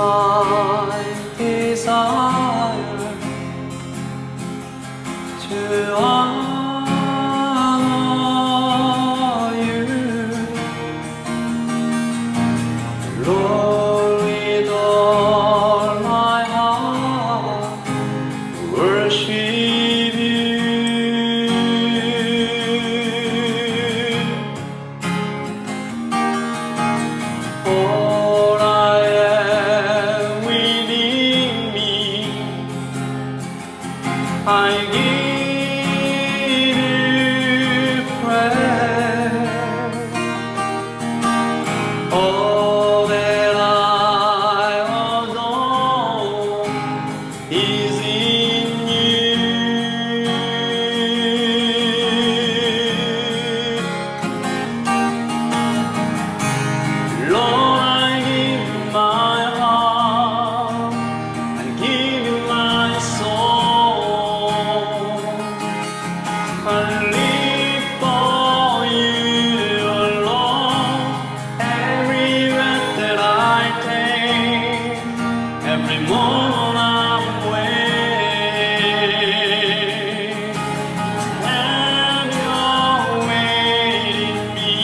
my desire to honor you, Lord, with all my heart, worship you. All I am within me, I give you praise. All that I adore is in you. Lord, I give you my heart, I give you my soul. I live for you alone. Every breath that I take, every moment I'm awake, have your way in me.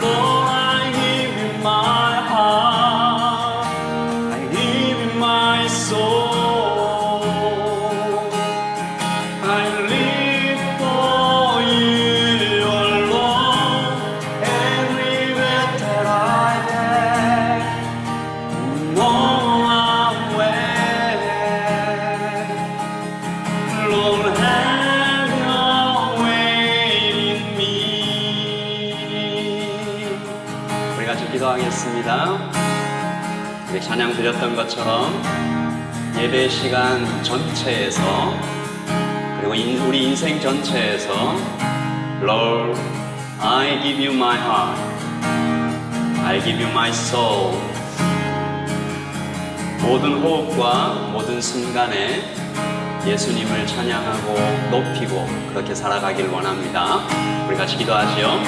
Lord, I give you my heart, I give you my soul. I live for you alone. Every breath that I take, moment I'm awake. Lord, have your way in me. 우리 같이 기도하겠습니다. 우리 찬양 드렸던 것처럼 예배 시간 전체에서, 그리고 우리 인생 전체에서 Lord, I give you my heart, I give you my soul. 모든 호흡과 모든 순간에 예수님을 찬양하고 높이고 그렇게 살아가길 원합니다. 우리 같이 기도하지요.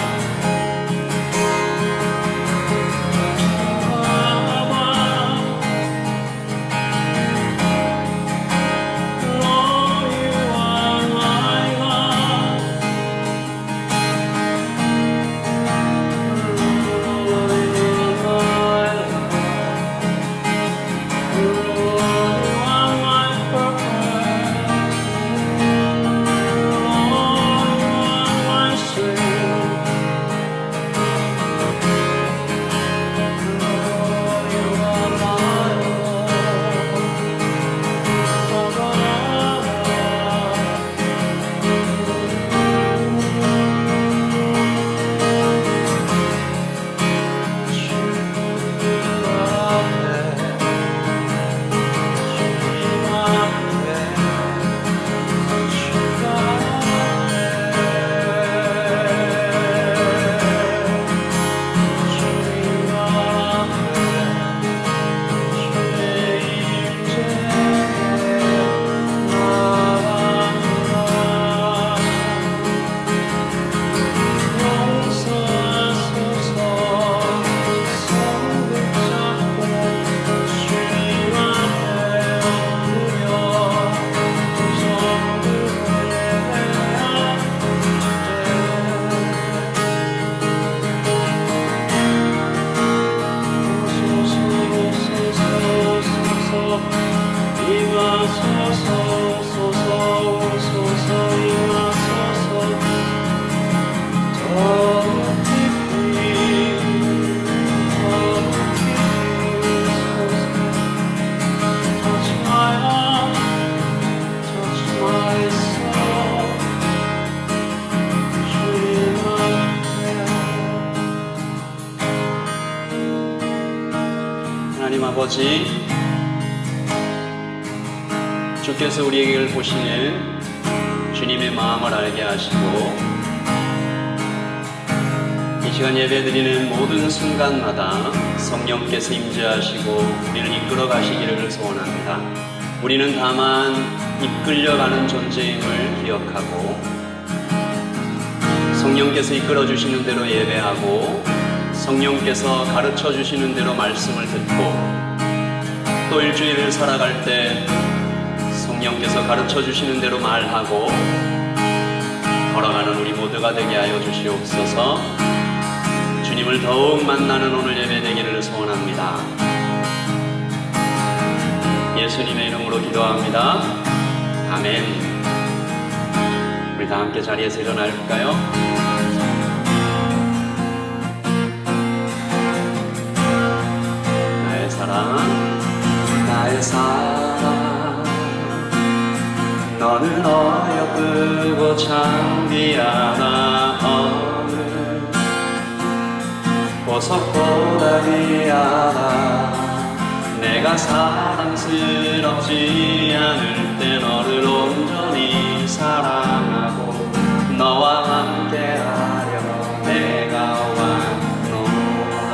하나님 아버지, 주께서 우리에게 보시는 주님의 마음을 알게 하시고 이 시간 예배드리는 모든 순간마다 성령께서 임재하시고 우리를 이끌어 가시기를 소원합니다. 우리는 다만 이끌려가는 존재임을 기억하고 성령께서 이끌어 주시는 대로 예배하고 성령께서 가르쳐 주시는 대로 말씀을 듣고 또 일주일을 살아갈 때 성령께서 가르쳐 주시는 대로 말하고 걸어가는 우리 모두가 되게 하여 주시옵소서. 주님을 더욱 만나는 오늘 예배 되기를 소원합니다. 예수님의 이름으로 기도합니다. 아멘. 우리 다 함께 자리에서 일어날까요? 나의 사랑, 나의 사랑, 너는 어여쁘고 창귀하다. 어느 보석보다 귀하다. 내가 사랑스럽지 않을 때 너를 온전히 사랑하고 너와 함께하려 내가 왔노라.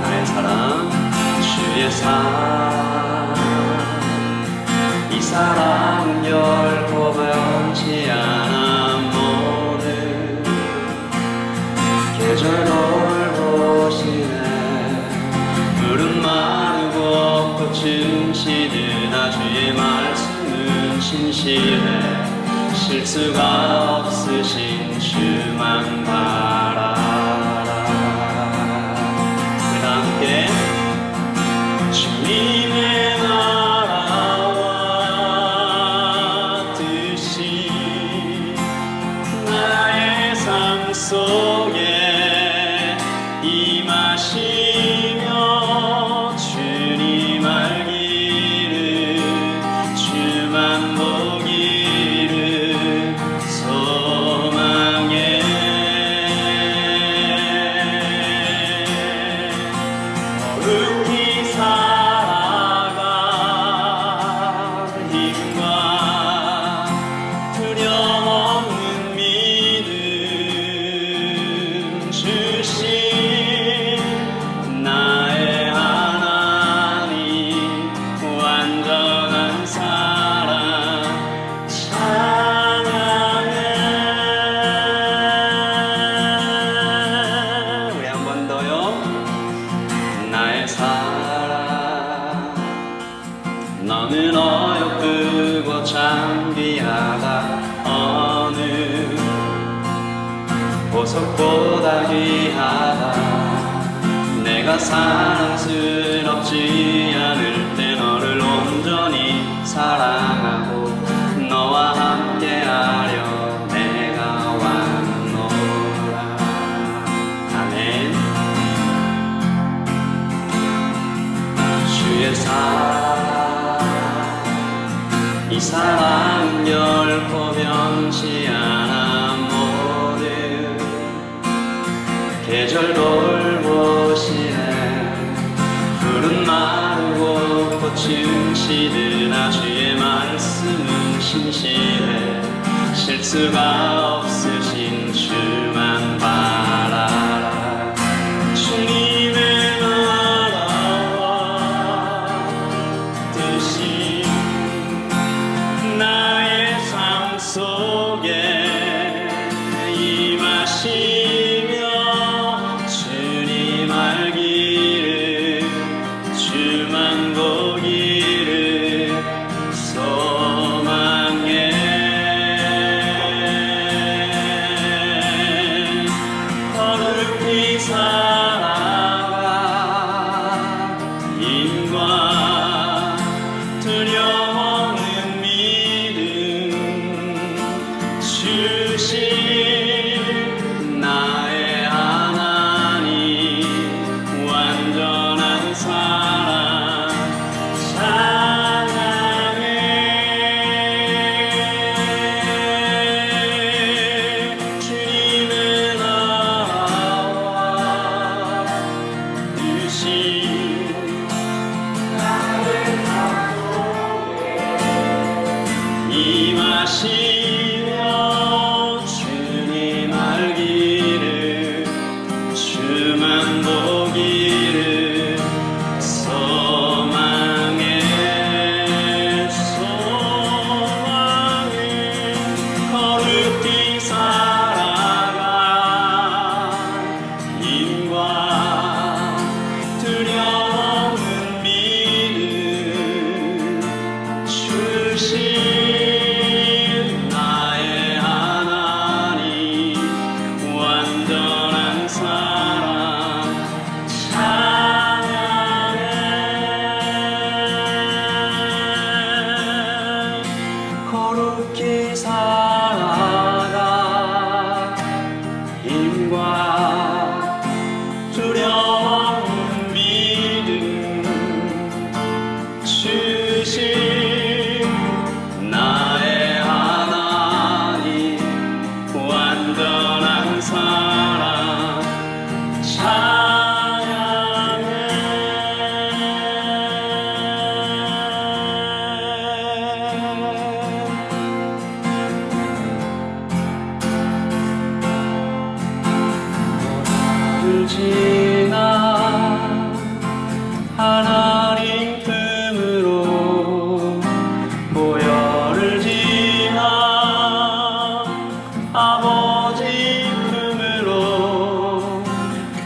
나의 사랑, 주의 사랑, 이 사랑 결코 변치 않아. 모든 계절 돌보시네. 물은 마르고 꽃은 시드나 주의 말씀은 신실해. 실수가 없으신 주만 바라라. 우리 함께 주님의 나라와 뜻이 나의 삶 속에 임하시며 주님 알기를 주만 보기를 소망해. 거룩히 살아가 힘과 두려움 없는 믿음 주신 나의 하나님 완전한 사랑 찬양해. 우리 한 번 더요. 나의 사랑, 너는 어여쁘고 창귀하다. 어느 보석보다 귀하다. 내가 사랑스럽지 않을 때 너를 온전히 사랑하고 너와 함께하려 내가 왔노라. 아멘. 주의 사랑, 이 사랑 결코 변치 않아. 모든 계절 돌보시네. 푸른 마르고 꽃은 시드나 주의 말씀은 신실해. 실수가 없으신 주만 바라라. 주님의 나라와 뜻이 나의 삶 속에 임하시며 주님 알기를 주만 보기를 소망해. 거룩히 살아가 힘과 두려움 없는 믿음 주신 나의 하나님 완전한 사랑 찬양해. 주님의 나라와 완전한 사랑 찬양해. 거룩히 살아가 힘과 두려움 믿음 주신 나의 하나님 완전한 사랑 찬양해. 지나 하나님 품으로 보혈을 지나 아버지 품으로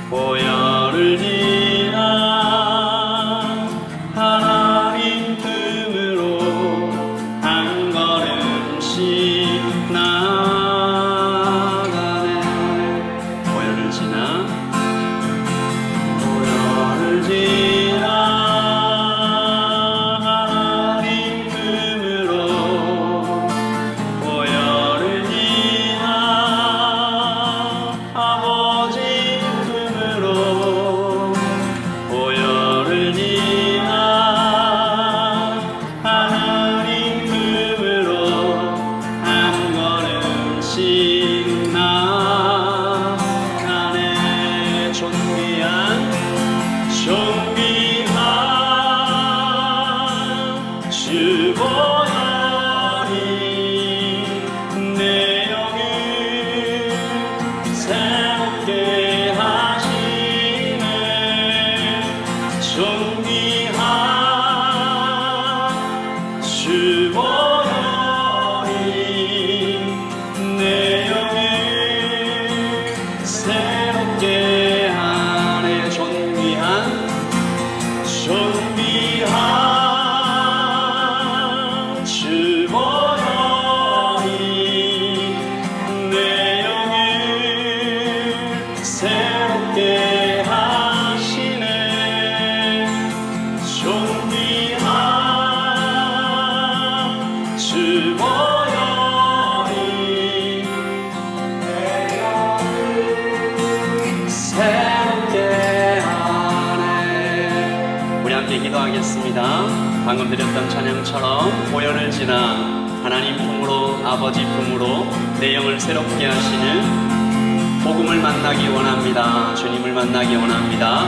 보혈을 지나 하나님 품으로 한 걸음씩 나가네. 보혈을 지나 하나님 품으로 보혈을 지나 아버지 품으로 보혈을 지나 하나님 품으로 한 걸음씩 나가네. 존귀한 주 보혈이 내 영을 새롭게 하시네. 존귀한 주 보혈이 내 영을 새롭게 하네. 존귀한 주 보혈이 내 영을 새롭게 하시네. 존귀한 주 보혈이 내 영을 새롭게 하네. 우리 함께 기도하겠습니다. 방금 드렸던 찬양처럼 보혈을 지나 하나님 품으로 아버지 품으로 내 영을 새롭게 하시는 복음을 만나기 원합니다. 주님을 만나기 원합니다.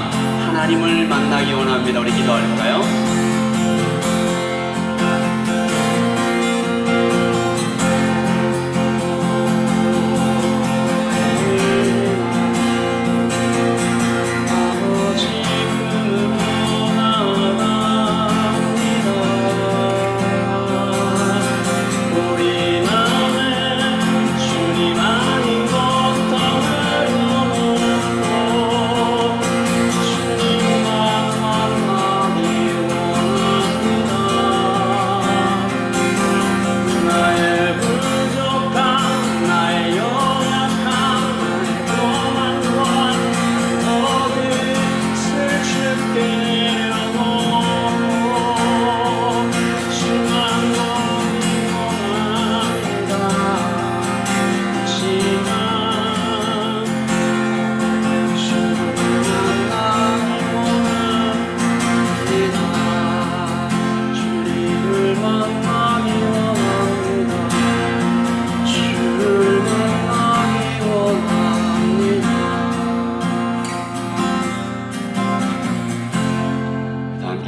하나님을 만나기 원합니다. 우리 기도할까요?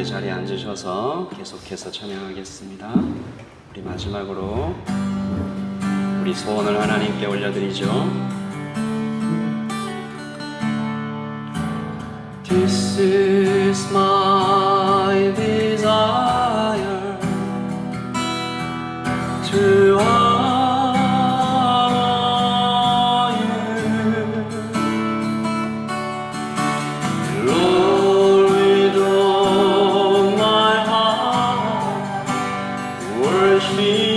자리에 앉으셔서 계속해서 찬양하겠습니다. 우리 마지막으로 우리 소원을 하나님께 올려드리죠. This is my desire to honor you, Lord, with all my heart, worship you.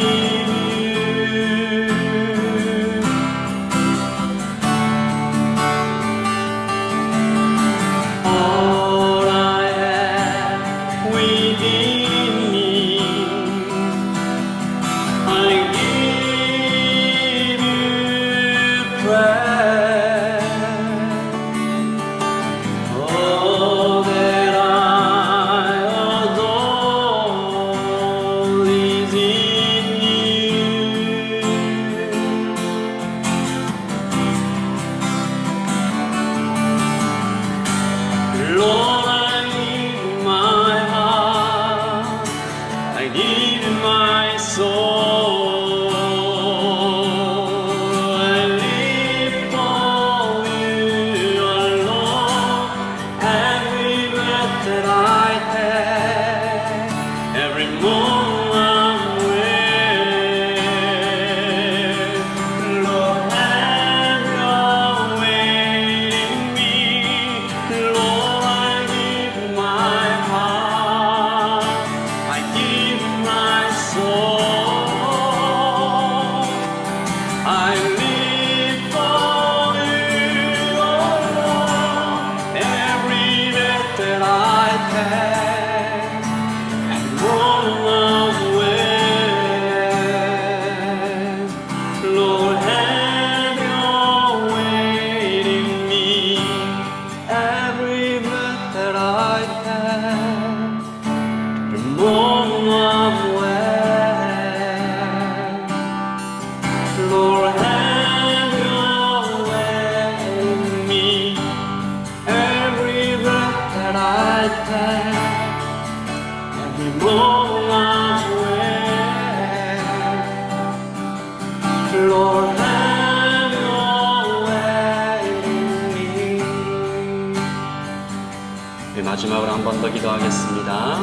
마지막으로 한 번 더 기도하겠습니다.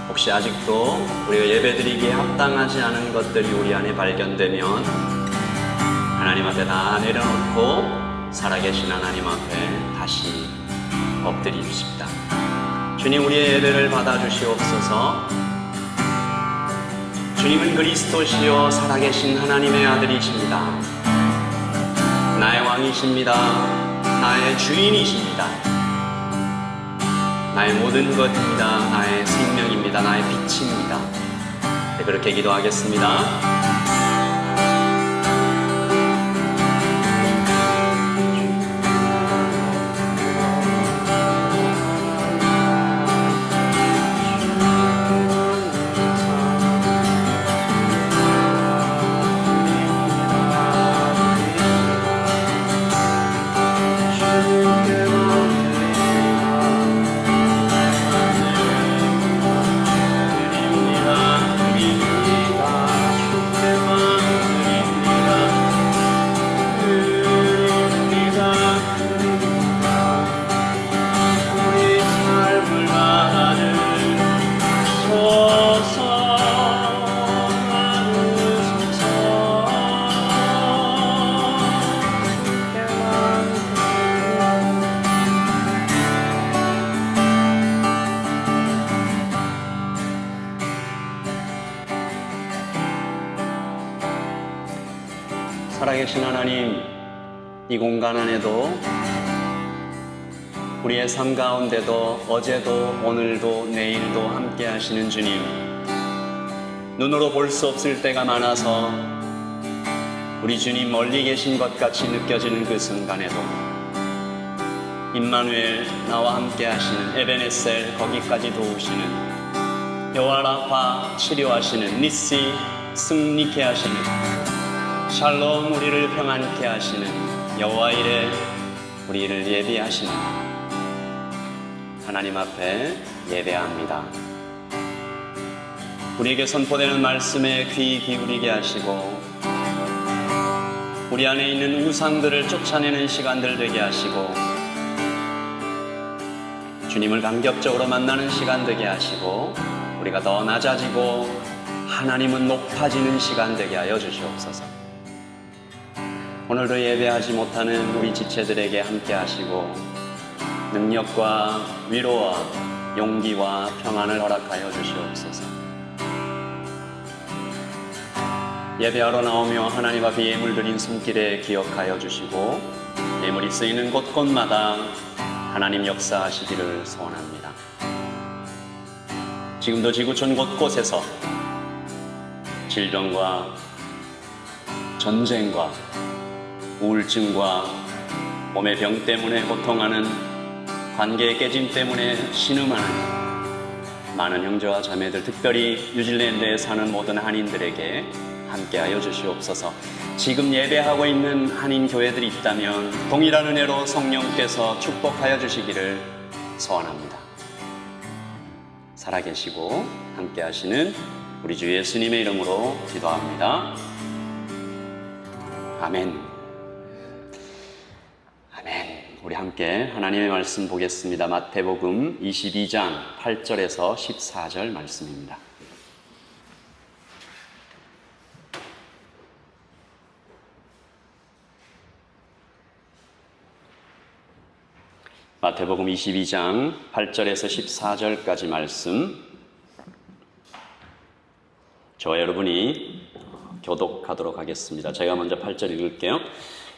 혹시 아직도 우리가 예배드리기에 합당하지 않은 것들이 우리 안에 발견되면 하나님 앞에 다 내려놓고 살아계신 하나님 앞에 다시 엎드리십시다. 주님, 우리의 예배를 받아주시옵소서. 주님은 그리스도시요 살아계신 하나님의 아들이십니다. 나의 왕이십니다. 나의 주인이십니다. 나의 모든 것입니다. 나의 생명입니다. 나의 빛입니다. 네, 그렇게 기도하겠습니다. 살아계신 하나님, 이 공간 안에도 우리의 삶 가운데도 어제도 오늘도 내일도 함께 하시는 주님, 눈으로 볼 수 없을 때가 많아서 우리 주님 멀리 계신 것 같이 느껴지는 그 순간에도 임마누엘, 나와 함께 하시는 에베네셀, 거기까지 도우시는 여호와 라파, 치료하시는 니시, 승리케 하시는 샬롬, 우리를 평안케 하시는 여호와 이레, 우리를 예비하시는 하나님 앞에 예배합니다. 우리에게 선포되는 말씀에 귀 기울이게 하시고 우리 안에 있는 우상들을 쫓아내는 시간들 되게 하시고 주님을 감격적으로 만나는 시간 되게 하시고 우리가 더 낮아지고 하나님은 높아지는 시간 되게 하여 주시옵소서. 오늘도 예배하지 못하는 우리 지체들에게 함께 하시고 능력과 위로와 용기와 평안을 허락하여 주시옵소서. 예배하러 나오며 하나님 앞에 예물 드린 손길에 기억하여 주시고 예물이 쓰이는 곳곳마다 하나님 역사하시기를 소원합니다. 지금도 지구촌 곳곳에서 질병과 전쟁과 우울증과 몸의 병 때문에 고통하는, 관계의 깨짐 때문에 신음하는 많은 형제와 자매들, 특별히 뉴질랜드에 사는 모든 한인들에게 함께하여 주시옵소서. 지금 예배하고 있는 한인 교회들이 있다면 동일한 은혜로 성령께서 축복하여 주시기를 소원합니다. 살아계시고 함께하시는 우리 주 예수님의 이름으로 기도합니다. 아멘. 우리 함께 하나님의 말씀 보겠습니다. 마태복음 22장 8절에서 14절 말씀입니다. 마태복음 22장 8절에서 14절까지 말씀, 저와 여러분이 교독하도록 하겠습니다. 제가 먼저 8절 읽을게요.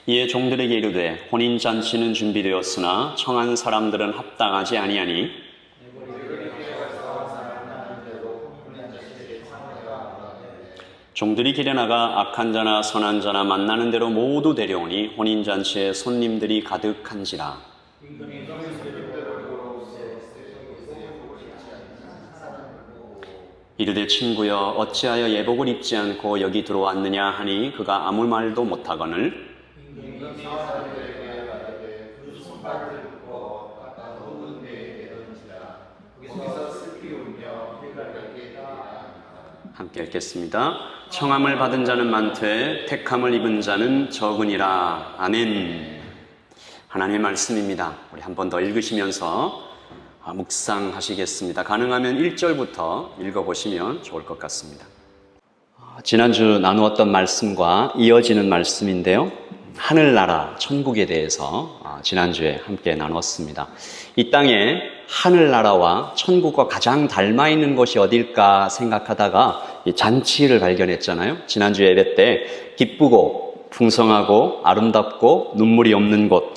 이에 종들에게 이르되 혼인잔치는 준비되었으나 청한 사람들은 합당하지 아니하니 종들이 길에 나가 악한 자나 선한 자나 만나는 대로 모두 데려오니 혼인잔치에 손님들이 가득한지라. 이르되 친구여 어찌하여 예복을 입지 않고 여기 들어왔느냐 하니 그가 아무 말도 못하거늘 함께 읽겠습니다. 청함을 받은 자는 많되 택함을 입은 자는 적으니라. 아멘. 하나님의 말씀입니다. 우리 한 번 더 읽으시면서 묵상하시겠습니다. 가능하면 1절부터 읽어보시면 좋을 것 같습니다. 지난주 나누었던 말씀과 이어지는 말씀인데요. 하늘나라, 천국에 대해서 지난주에 함께 나눴습니다. 이 땅에 하늘나라와 천국과 가장 닮아 있는 곳이 어딜까 생각하다가 이 잔치를 발견했잖아요. 지난주 예배 때 기쁘고 풍성하고 아름답고 눈물이 없는 곳,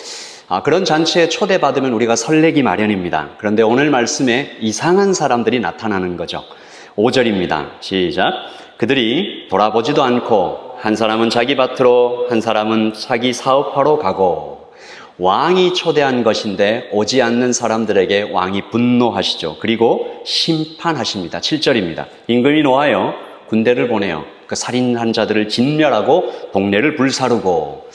그런 잔치에 초대받으면 우리가 설레기 마련입니다. 그런데 오늘 말씀에 이상한 사람들이 나타나는 거죠. 5절입니다. 시작. 그들이 돌아보지도 않고 한 사람은 자기 밭으로 한 사람은 자기 사업하러 가고, 왕이 초대한 것인데 오지 않는 사람들에게 왕이 분노하시죠. 그리고 심판하십니다. 7절입니다. 임금이 놓아요 군대를 보내요. 그 살인한 자들을 진멸하고 동네를 불사르고.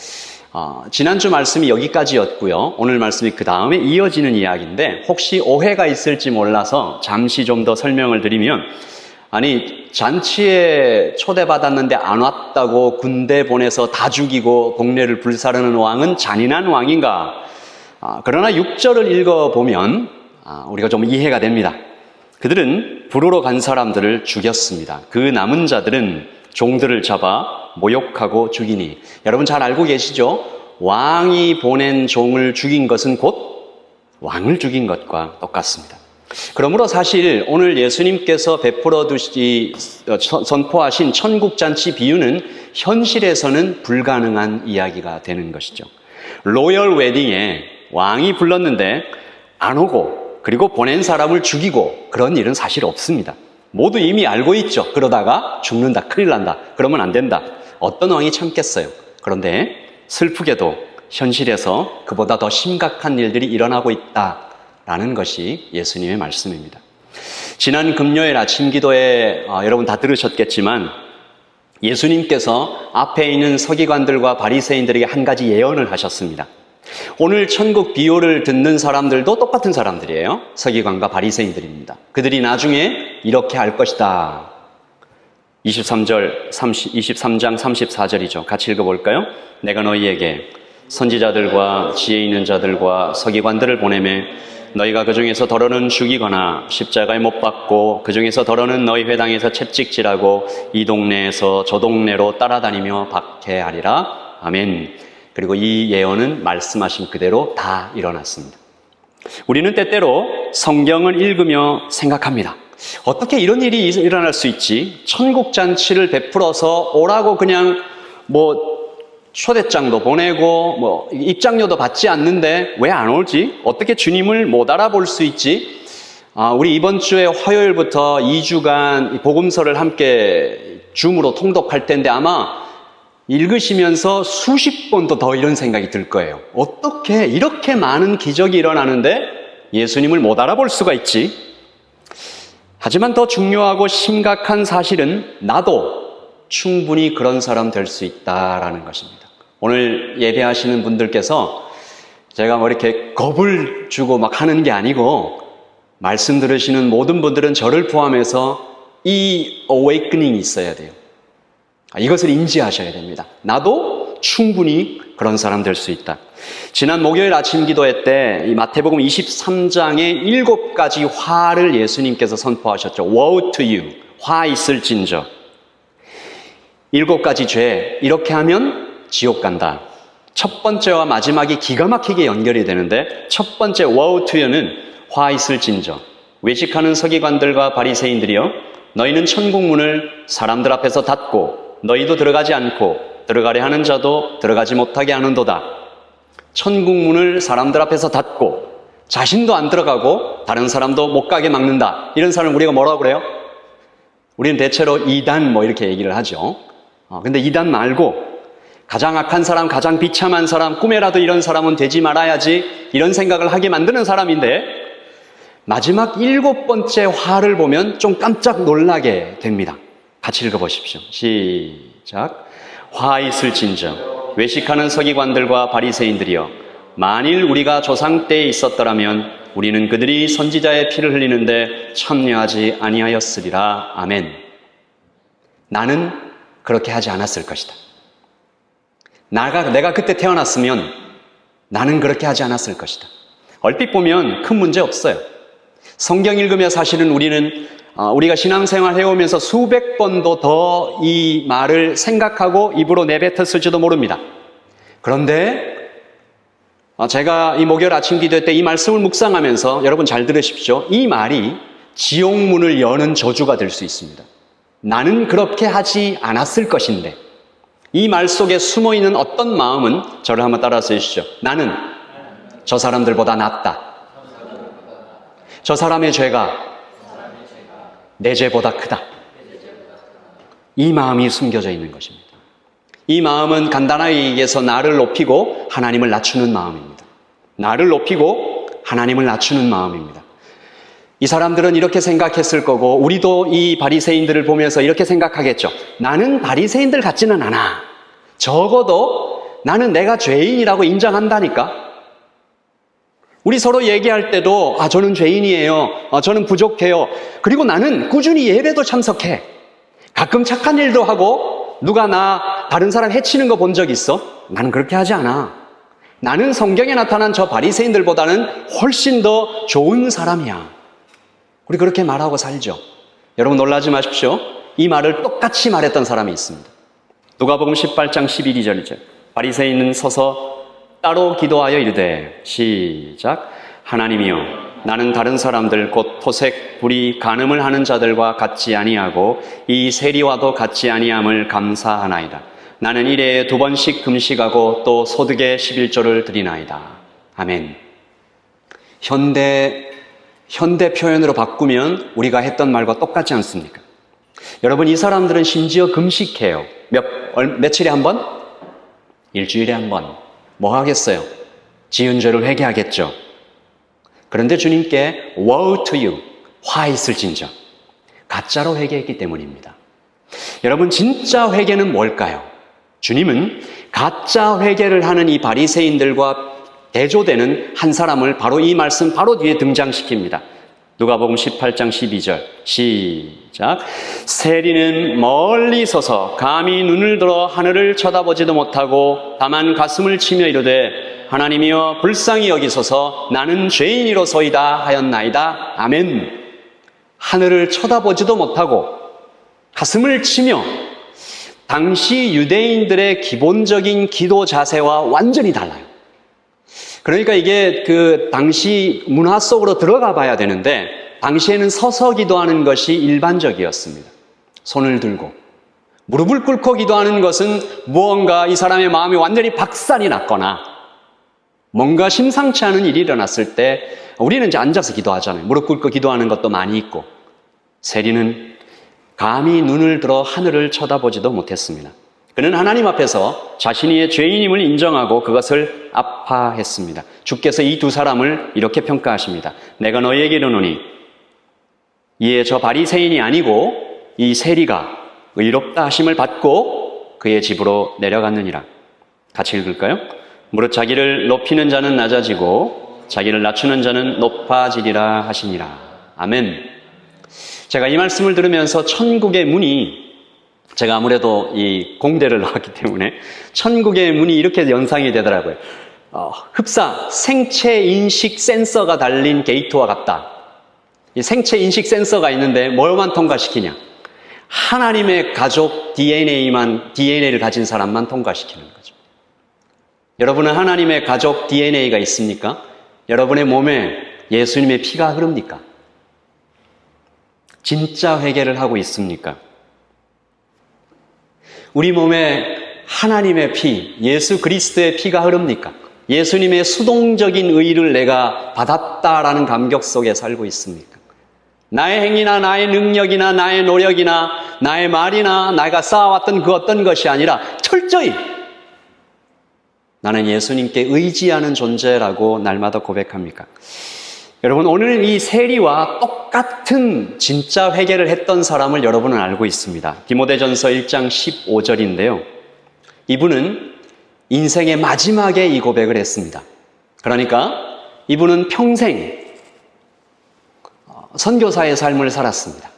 지난주 말씀이 여기까지였고요. 오늘 말씀이 그 다음에 이어지는 이야기인데, 혹시 오해가 있을지 몰라서 잠시 좀 더 설명을 드리면, 아니 잔치에 초대받았는데 안 왔다고 군대 보내서 다 죽이고 동네를 불사르는 왕은 잔인한 왕인가? 그러나 6절을 읽어보면 우리가 좀 이해가 됩니다. 그들은 부르러 간 사람들을 죽였습니다. 그 남은 자들은 종들을 잡아 모욕하고 죽이니. 여러분 잘 알고 계시죠? 왕이 보낸 종을 죽인 것은 곧 왕을 죽인 것과 똑같습니다. 그러므로 사실 오늘 예수님께서 베풀어 선포하신 천국잔치 비유는 현실에서는 불가능한 이야기가 되는 것이죠. 로열 웨딩에 왕이 불렀는데 안 오고, 그리고 보낸 사람을 죽이고, 그런 일은 사실 없습니다. 모두 이미 알고 있죠. 그러다가 죽는다, 큰일 난다, 그러면 안 된다. 어떤 왕이 참겠어요. 그런데 슬프게도 현실에서 그보다 더 심각한 일들이 일어나고 있다라는 것이 예수님의 말씀입니다. 지난 금요일 아침 기도에 여러분 다 들으셨겠지만, 예수님께서 앞에 있는 서기관들과 바리새인들에게 한 가지 예언을 하셨습니다. 오늘 천국 비유를 듣는 사람들도 똑같은 사람들이에요. 서기관과 바리새인들입니다. 그들이 나중에 이렇게 할 것이다. 23장 34절이죠. 같이 읽어볼까요? 내가 너희에게 선지자들과 지혜 있는 자들과 서기관들을 보내매 너희가 그 중에서 더러는 죽이거나 십자가에 못 박고 그 중에서 더러는 너희 회당에서 채찍질하고 이 동네에서 저 동네로 따라다니며 박해하리라. 아멘. 그리고 이 예언은 말씀하신 그대로 다 일어났습니다. 우리는 때때로 성경을 읽으며 생각합니다. 어떻게 이런 일이 일어날 수 있지? 천국잔치를 베풀어서 오라고 그냥 초대장도 보내고 입장료도 받지 않는데 왜 안 오지? 어떻게 주님을 못 알아볼 수 있지? 우리 이번 주에 화요일부터 2주간 복음서를 함께 줌으로 통독할 텐데 아마 읽으시면서 수십 번도 더 이런 생각이 들 거예요. 어떻게 이렇게 많은 기적이 일어나는데 예수님을 못 알아볼 수가 있지? 하지만 더 중요하고 심각한 사실은 나도 충분히 그런 사람 될 수 있다라는 것입니다. 오늘 예배하시는 분들께서 제가 이렇게 겁을 주고 막 하는 게 아니고, 말씀 들으시는 모든 분들은 저를 포함해서 이 awakening이 있어야 돼요. 이것을 인지하셔야 됩니다. 나도 충분히 그런 사람 될 수 있다. 지난 목요일 아침 기도회 때 이 마태복음 23장의 7가지 화를 예수님께서 선포하셨죠. Woe to you. 화 있을진저. 7가지 죄, 이렇게 하면 지옥 간다. 첫 번째와 마지막이 기가 막히게 연결이 되는데, 첫 번째 woe to you는 화 있을진저. 외식하는 서기관들과 바리새인들이여, 너희는 천국 문을 사람들 앞에서 닫고 너희도 들어가지 않고 들어가려 하는 자도 들어가지 못하게 하는도다. 천국 문을 사람들 앞에서 닫고 자신도 안 들어가고 다른 사람도 못 가게 막는다. 이런 사람 우리가 뭐라고 그래요? 우리는 대체로 이단 이렇게 얘기를 하죠. 근데 이단 말고 가장 악한 사람, 가장 비참한 사람, 꿈에라도 이런 사람은 되지 말아야지, 이런 생각을 하게 만드는 사람인데, 마지막 7번째 화를 보면 좀 깜짝 놀라게 됩니다. 같이 읽어보십시오. 시작. 화 있을진저 외식하는 서기관들과 바리새인들이여, 만일 우리가 조상 때에 있었더라면 우리는 그들이 선지자의 피를 흘리는데 참여하지 아니하였으리라. 아멘. 나는 그렇게 하지 않았을 것이다. 내가 그때 태어났으면 나는 그렇게 하지 않았을 것이다. 얼핏 보면 큰 문제 없어요. 성경 읽으며 사실은 우리가 신앙생활 해오면서 수백 번도 더 이 말을 생각하고 입으로 내뱉었을지도 모릅니다. 그런데 제가 이 목요일 아침 기도 때 이 말씀을 묵상하면서 여러분 잘 들으십시오. 이 말이 지옥문을 여는 저주가 될 수 있습니다. 나는 그렇게 하지 않았을 것인데, 이 말 속에 숨어있는 어떤 마음은 저를 한번 따라서 해주시죠. 나는 저 사람들보다 낫다. 저 사람의 죄가 내 죄보다 크다. 이 마음이 숨겨져 있는 것입니다. 이 마음은 간단하게 얘기해서 나를 높이고 하나님을 낮추는 마음입니다. 나를 높이고 하나님을 낮추는 마음입니다. 이 사람들은 이렇게 생각했을 거고, 우리도 이 바리새인들을 보면서 이렇게 생각하겠죠. 나는 바리새인들 같지는 않아. 적어도 나는 내가 죄인이라고 인정한다니까. 우리 서로 얘기할 때도 저는 죄인이에요. 저는 부족해요. 그리고 나는 꾸준히 예배도 참석해. 가끔 착한 일도 하고, 누가 다른 사람 해치는 거 본 적 있어? 나는 그렇게 하지 않아. 나는 성경에 나타난 저 바리새인들보다는 훨씬 더 좋은 사람이야. 우리 그렇게 말하고 살죠. 여러분 놀라지 마십시오. 이 말을 똑같이 말했던 사람이 있습니다. 누가복음 18장 12절이죠. 바리새인은 서서 따로 기도하여 이르되, 시작. 하나님이여, 나는 다른 사람들 곧 토색, 불의, 간음을 하는 자들과 같지 아니하고 이 세리와도 같지 아니함을 감사하나이다. 나는 일해에 2번씩 금식하고 또 소득의 11조를 드리나이다. 아멘. 현대 표현으로 바꾸면 우리가 했던 말과 똑같지 않습니까? 여러분, 이 사람들은 심지어 금식해요. 며칠에 한 번? 일주일에 한 번. 뭐 하겠어요? 지은 죄를 회개하겠죠. 그런데 주님께 woe to you, 화 있을진저, 가짜로 회개했기 때문입니다. 여러분, 진짜 회개는 뭘까요? 주님은 가짜 회개를 하는 이 바리새인들과 대조되는 한 사람을 바로 이 말씀 바로 뒤에 등장시킵니다. 누가복음 18장 12절 시작. 세리는 멀리 서서 감히 눈을 들어 하늘을 쳐다보지도 못하고 다만 가슴을 치며 이르되, 하나님이여 불쌍히 여기소서, 나는 죄인이로소이다 하였나이다. 아멘. 하늘을 쳐다보지도 못하고 가슴을 치며, 당시 유대인들의 기본적인 기도 자세와 완전히 달라요. 그러니까 이게 당시 문화 속으로 들어가 봐야 되는데, 당시에는 서서 기도하는 것이 일반적이었습니다. 손을 들고. 무릎을 꿇고 기도하는 것은 무언가 이 사람의 마음이 완전히 박살이 났거나 뭔가 심상치 않은 일이 일어났을 때 우리는 이제 앉아서 기도하잖아요. 무릎 꿇고 기도하는 것도 많이 있고. 세리는 감히 눈을 들어 하늘을 쳐다보지도 못했습니다. 그는 하나님 앞에서 자신의 죄인임을 인정하고 그것을 아파했습니다. 주께서 이 두 사람을 이렇게 평가하십니다. 내가 너희에게 이르노니 이에 저 바리새인이 아니고 이 세리가 의롭다 하심을 받고 그의 집으로 내려갔느니라. 같이 읽을까요? 무릇 자기를 높이는 자는 낮아지고 자기를 낮추는 자는 높아지리라 하시니라. 아멘. 제가 이 말씀을 들으면서 천국의 문이, 제가 아무래도 이 공대를 나왔기 때문에 천국의 문이 이렇게 연상이 되더라고요. 흡사, 생체 인식 센서가 달린 게이트와 같다. 이 생체 인식 센서가 있는데 뭘만 통과시키냐? 하나님의 가족 DNA를 가진 사람만 통과시키는 거죠. 여러분은 하나님의 가족 DNA가 있습니까? 여러분의 몸에 예수님의 피가 흐릅니까? 진짜 회개를 하고 있습니까? 우리 몸에 하나님의 피, 예수 그리스도의 피가 흐릅니까? 예수님의 수동적인 의를 내가 받았다라는 감격 속에 살고 있습니까? 나의 행위나 나의 능력이나 나의 노력이나 나의 말이나 내가 쌓아왔던 그 어떤 것이 아니라 철저히 나는 예수님께 의지하는 존재라고 날마다 고백합니까? 여러분, 오늘 이 세리와 똑같은 진짜 회개를 했던 사람을 여러분은 알고 있습니다. 디모데전서 1장 15절인데요. 이분은 인생의 마지막에 이 고백을 했습니다. 그러니까 이분은 평생 선교사의 삶을 살았습니다.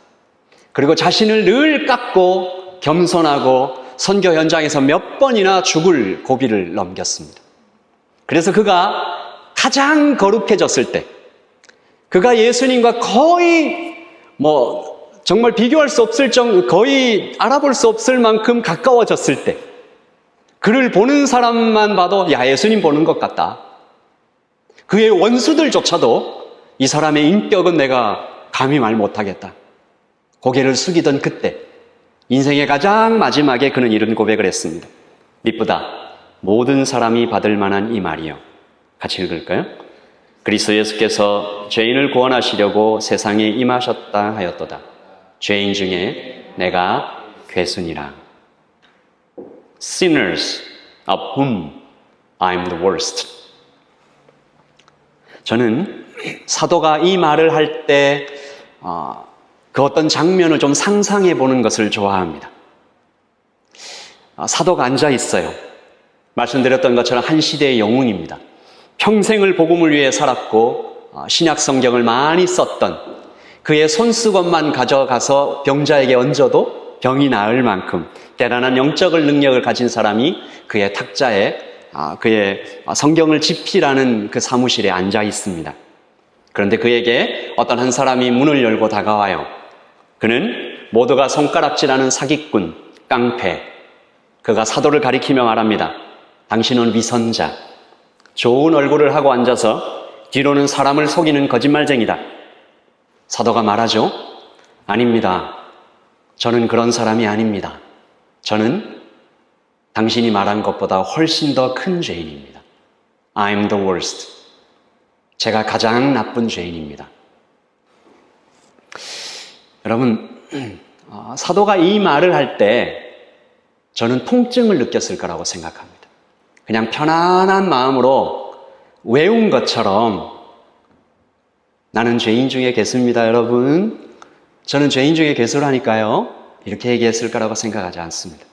그리고 자신을 늘 깎고 겸손하고 선교 현장에서 몇 번이나 죽을 고비를 넘겼습니다. 그래서 그가 가장 거룩해졌을 때, 그가 예수님과 거의 정말 비교할 수 없을 정도, 거의 알아볼 수 없을 만큼 가까워졌을 때, 그를 보는 사람만 봐도 야, 예수님 보는 것 같다. 그의 원수들조차도 이 사람의 인격은 내가 감히 말 못하겠다. 고개를 숙이던 그때, 인생의 가장 마지막에 그는 이런 고백을 했습니다. 미쁘다. 모든 사람이 받을 만한 이 말이요. 같이 읽을까요? 그리스도 예수께서 죄인을 구원하시려고 세상에 임하셨다 하였도다. 죄인 중에 내가 괴순이라. Sinners of whom I am the worst. 저는 사도가 이 말을 할 때 그 어떤 장면을 좀 상상해 보는 것을 좋아합니다. 사도가 앉아 있어요. 말씀드렸던 것처럼 한 시대의 영웅입니다. 평생을 복음을 위해 살았고 신약 성경을 많이 썼던, 그의 손수건만 가져가서 병자에게 얹어도 병이 나을 만큼 대단한 영적 능력을 가진 사람이 그의 탁자에 그의 성경을 집필하는 그 사무실에 앉아 있습니다. 그런데 그에게 어떤 한 사람이 문을 열고 다가와요. 그는 모두가 손가락질하는 사기꾼, 깡패. 그가 사도를 가리키며 말합니다. 당신은 위선자. 좋은 얼굴을 하고 앉아서 뒤로는 사람을 속이는 거짓말쟁이다. 사도가 말하죠. 아닙니다. 저는 그런 사람이 아닙니다. 저는 당신이 말한 것보다 훨씬 더 큰 죄인입니다. I'm the worst. 제가 가장 나쁜 죄인입니다. 여러분, 사도가 이 말을 할 때 저는 통증을 느꼈을 거라고 생각합니다. 그냥 편안한 마음으로 외운 것처럼 나는 죄인 중에 괴수입니다, 여러분. 저는 죄인 중에 괴수라니까요. 이렇게 얘기했을 거라고 생각하지 않습니다.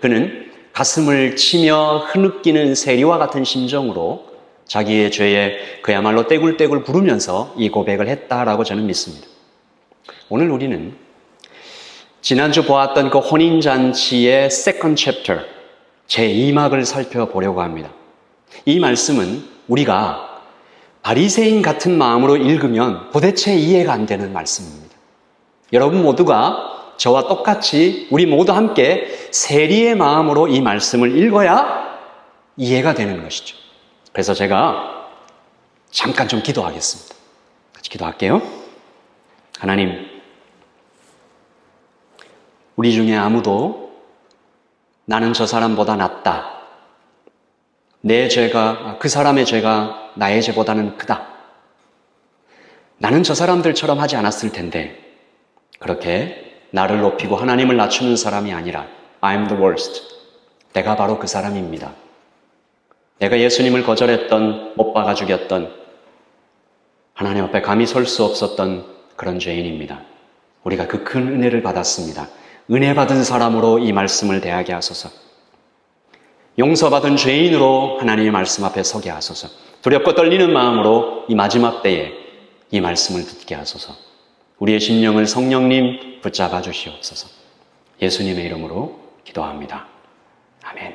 그는 가슴을 치며 흐느끼는 세리와 같은 심정으로 자기의 죄에 그야말로 떼굴떼굴 부르면서 이 고백을 했다라고 저는 믿습니다. 오늘 우리는 지난주 보았던 그 혼인잔치의 second chapter, 제2막을 살펴보려고 합니다. 이 말씀은 우리가 바리새인 같은 마음으로 읽으면 도대체 이해가 안 되는 말씀입니다. 여러분 모두가 저와 똑같이 우리 모두 함께 세리의 마음으로 이 말씀을 읽어야 이해가 되는 것이죠. 그래서 제가 잠깐 좀 기도하겠습니다. 같이 기도할게요. 하나님, 우리 중에 아무도 나는 저 사람보다 낫다. 내 죄가, 그 사람의 죄가 나의 죄보다는 크다. 나는 저 사람들처럼 하지 않았을 텐데 그렇게 나를 높이고 하나님을 낮추는 사람이 아니라 I'm the worst. 내가 바로 그 사람입니다. 내가 예수님을 거절했던, 못 박아 죽였던, 하나님 앞에 감히 설 수 없었던 그런 죄인입니다. 우리가 그 큰 은혜를 받았습니다. 은혜 받은 사람으로 이 말씀을 대하게 하소서. 용서받은 죄인으로 하나님의 말씀 앞에 서게 하소서. 두렵고 떨리는 마음으로 이 마지막 때에 이 말씀을 듣게 하소서. 우리의 심령을 성령님 붙잡아 주시옵소서. 예수님의 이름으로 기도합니다. 아멘.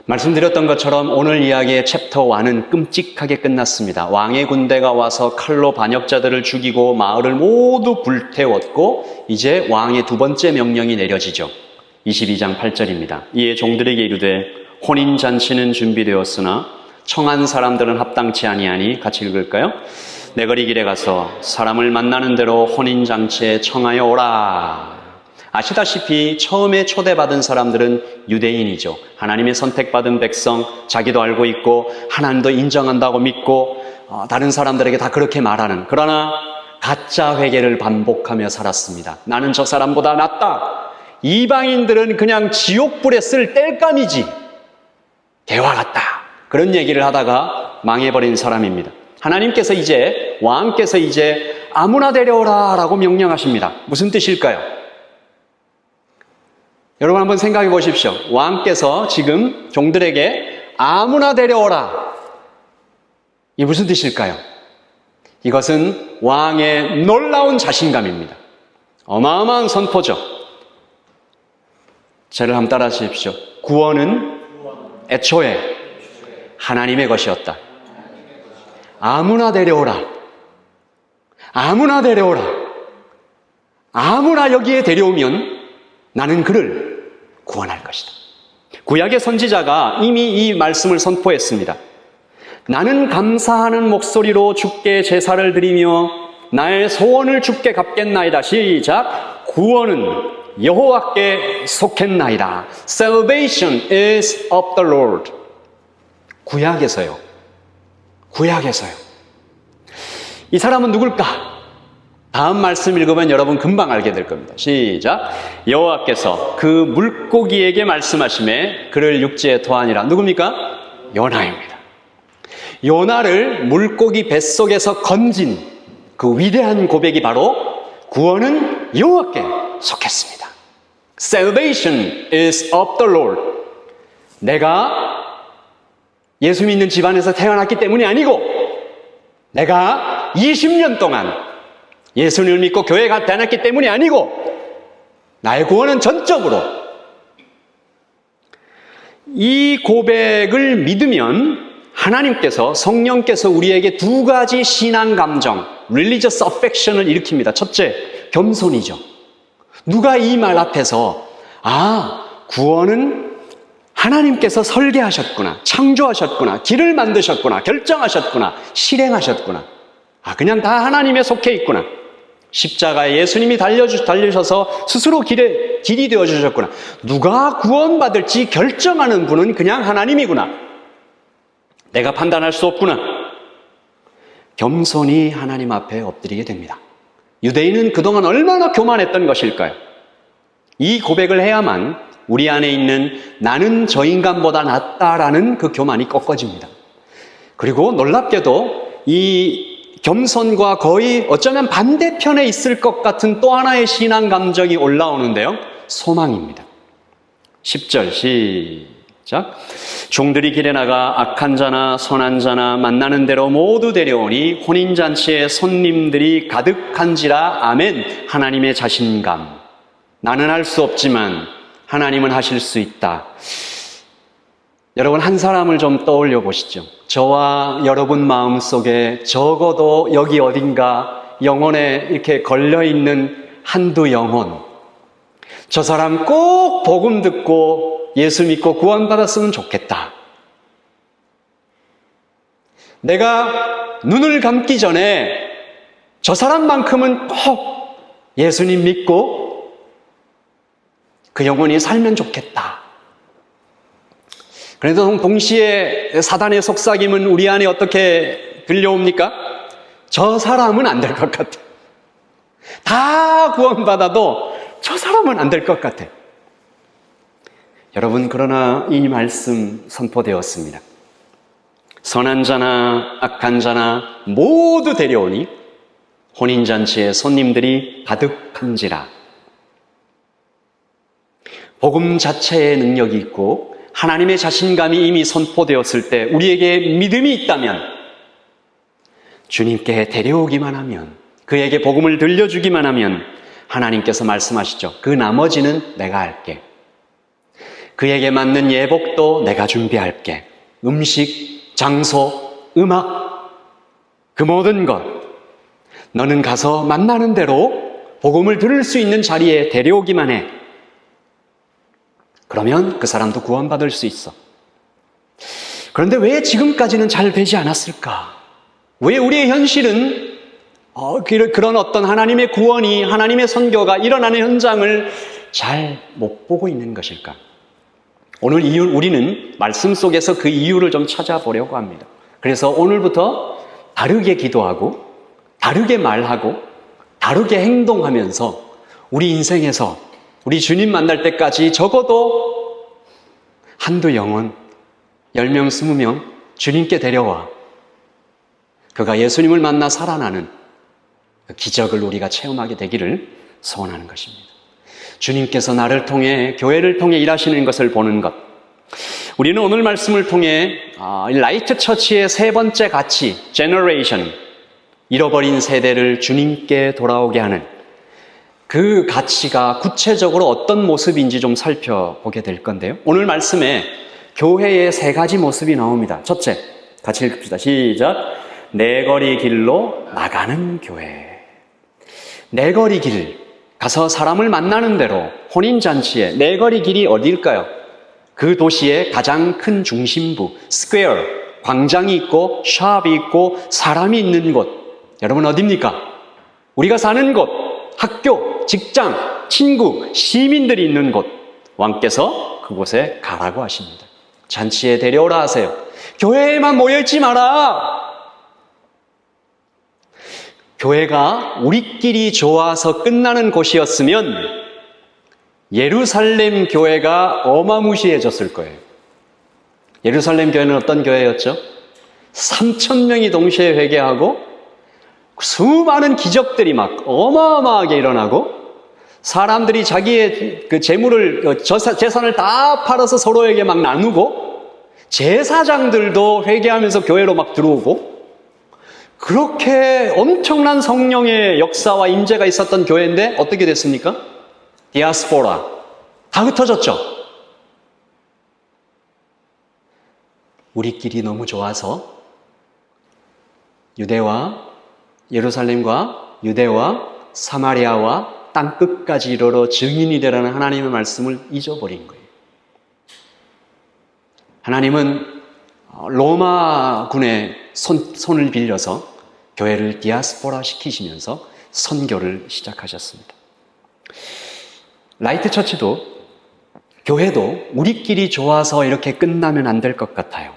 말씀드렸던 것처럼 오늘 이야기의 챕터 1은 끔찍하게 끝났습니다. 왕의 군대가 와서 칼로 반역자들을 죽이고 마을을 모두 불태웠고 이제 왕의 두 번째 명령이 내려지죠. 22장 8절입니다. 이에 종들에게 이르되 혼인잔치는 준비되었으나 청한 사람들은 합당치 아니하니, 같이 읽을까요? 내 거리 길에 가서 사람을 만나는 대로 혼인잔치에 청하여 오라. 아시다시피 처음에 초대받은 사람들은 유대인이죠. 하나님의 선택받은 백성, 자기도 알고 있고 하나님도 인정한다고 믿고 다른 사람들에게 다 그렇게 말하는, 그러나 가짜 회개를 반복하며 살았습니다. 나는 저 사람보다 낫다. 이방인들은 그냥 지옥불에 쓸 땔감이지, 개와 같다. 그런 얘기를 하다가 망해버린 사람입니다. 하나님께서 이제, 왕께서 이제 아무나 데려오라 라고 명령하십니다. 무슨 뜻일까요? 여러분 한번 생각해 보십시오. 왕께서 지금 종들에게 아무나 데려오라. 이게 무슨 뜻일까요? 이것은 왕의 놀라운 자신감입니다. 어마어마한 선포죠. 저를 한번 따라 하십시오. 구원은 애초에 하나님의 것이었다. 아무나 데려오라. 아무나 데려오라. 아무나 여기에 데려오면 나는 그를 구원할 것이다. 구약의 선지자가 이미 이 말씀을 선포했습니다. 나는 감사하는 목소리로 주께 제사를 드리며 나의 소원을 주께 갚겠나이다. 시작. 구원은 여호와께 속했나이다. Salvation is of the Lord. 구약에서요. 구약에서요. 이 사람은 누굴까? 다음 말씀 읽으면 여러분 금방 알게 될 겁니다. 시작. 여호와께서 그 물고기에게 말씀하시매 그를 육지에 토하니라. 누굽니까? 요나입니다. 요나를 물고기 뱃속에서 건진 그 위대한 고백이 바로 구원은 여호와께 속했습니다. Salvation is of the Lord. 내가 예수 믿는 집안에서 태어났기 때문이 아니고 내가 20년 동안 예수님을 믿고 교회에 다녔기 때문이 아니고 나의 구원은 전적으로 이 고백을 믿으면 하나님께서 성령께서 우리에게 두 가지 신앙 감정 religious affection을 일으킵니다. 첫째, 겸손이죠. 누가 이 말 앞에서 구원은 하나님께서 설계하셨구나, 창조하셨구나, 길을 만드셨구나, 결정하셨구나, 실행하셨구나. 그냥 다 하나님에 속해 있구나. 십자가에 예수님이 달려셔서 스스로 길이 되어주셨구나. 누가 구원받을지 결정하는 분은 그냥 하나님이구나. 내가 판단할 수 없구나. 겸손히 하나님 앞에 엎드리게 됩니다. 유대인은 그동안 얼마나 교만했던 것일까요? 이 고백을 해야만 우리 안에 있는 나는 저 인간보다 낫다라는 그 교만이 꺾어집니다. 그리고 놀랍게도 이 겸손과 거의 어쩌면 반대편에 있을 것 같은 또 하나의 신앙 감정이 올라오는데요. 소망입니다. 10절 시작. 종들이 길에 나가 악한 자나 선한 자나 만나는 대로 모두 데려오니 혼인잔치에 손님들이 가득한지라. 아멘. 하나님의 자신감. 나는 할 수 없지만 하나님은 하실 수 있다. 여러분 한 사람을 좀 떠올려 보시죠. 저와 여러분 마음속에 적어도 여기 어딘가 영혼에 이렇게 걸려있는 한두 영혼. 저 사람 꼭 복음 듣고 예수 믿고 구원받았으면 좋겠다. 내가 눈을 감기 전에 저 사람만큼은 꼭 예수님 믿고 그 영혼이 살면 좋겠다. 그래도 동시에 사단의 속삭임은 우리 안에 어떻게 들려옵니까? 저 사람은 안 될 것 같아. 다 구원받아도 저 사람은 안 될 것 같아. 여러분, 그러나 이 말씀 선포되었습니다. 선한 자나 악한 자나 모두 데려오니 혼인잔치에 손님들이 가득한지라. 복음 자체의 능력이 있고 하나님의 자신감이 이미 선포되었을 때 우리에게 믿음이 있다면 주님께 데려오기만 하면, 그에게 복음을 들려주기만 하면 하나님께서 말씀하시죠. 그 나머지는 내가 할게. 그에게 맞는 예복도 내가 준비할게. 음식, 장소, 음악, 그 모든 것 너는 가서 만나는 대로 복음을 들을 수 있는 자리에 데려오기만 해. 그러면 그 사람도 구원받을 수 있어. 그런데 왜 지금까지는 잘 되지 않았을까? 왜 우리의 현실은 그런 어떤 하나님의 구원이, 하나님의 선교가 일어나는 현장을 잘 못 보고 있는 것일까? 오늘 우리는 말씀 속에서 그 이유를 좀 찾아보려고 합니다. 그래서 오늘부터 다르게 기도하고, 다르게 말하고, 다르게 행동하면서 우리 인생에서 우리 주님 만날 때까지 적어도 한두 영혼, 10명, 20명 주님께 데려와 그가 예수님을 만나 살아나는 그 기적을 우리가 체험하게 되기를 소원하는 것입니다. 주님께서 나를 통해, 교회를 통해 일하시는 것을 보는 것. 우리는 오늘 말씀을 통해 라이트 처치의 세 번째 가치, 제너레이션, 잃어버린 세대를 주님께 돌아오게 하는 그 가치가 구체적으로 어떤 모습인지 좀 살펴보게 될 건데요. 오늘 말씀에 교회의 세 가지 모습이 나옵니다. 첫째, 같이 읽읍시다. 시작. 내거리 길로 나가는 교회. 내거리 길, 가서 사람을 만나는 대로 혼인잔치에 내거리 길이 어디일까요? 그 도시의 가장 큰 중심부, 스퀘어, 광장이 있고 샵이 있고 사람이 있는 곳. 여러분 어디입니까? 우리가 사는 곳, 학교, 직장, 친구, 시민들이 있는 곳. 왕께서 그곳에 가라고 하십니다. 잔치에 데려오라 하세요. 교회에만 모여있지 마라. 교회가 우리끼리 좋아서 끝나는 곳이었으면 예루살렘 교회가 어마무시해졌을 거예요. 예루살렘 교회는 어떤 교회였죠? 3,000명이 동시에 회개하고 수많은 기적들이 막 어마어마하게 일어나고 사람들이 자기의 그 재산을 다 팔아서 서로에게 막 나누고 제사장들도 회개하면서 교회로 막 들어오고 그렇게 엄청난 성령의 역사와 임재가 있었던 교회인데 어떻게 됐습니까? 디아스포라. 다 흩어졌죠? 우리끼리 너무 좋아서 예루살렘과 유대와 사마리아와 땅끝까지 이르러 증인이 되라는 하나님의 말씀을 잊어버린 거예요. 하나님은 로마군의 손을 빌려서 교회를 디아스포라 시키시면서 선교를 시작하셨습니다. 라이트 처치도 교회도 우리끼리 좋아서 이렇게 끝나면 안 될 것 같아요.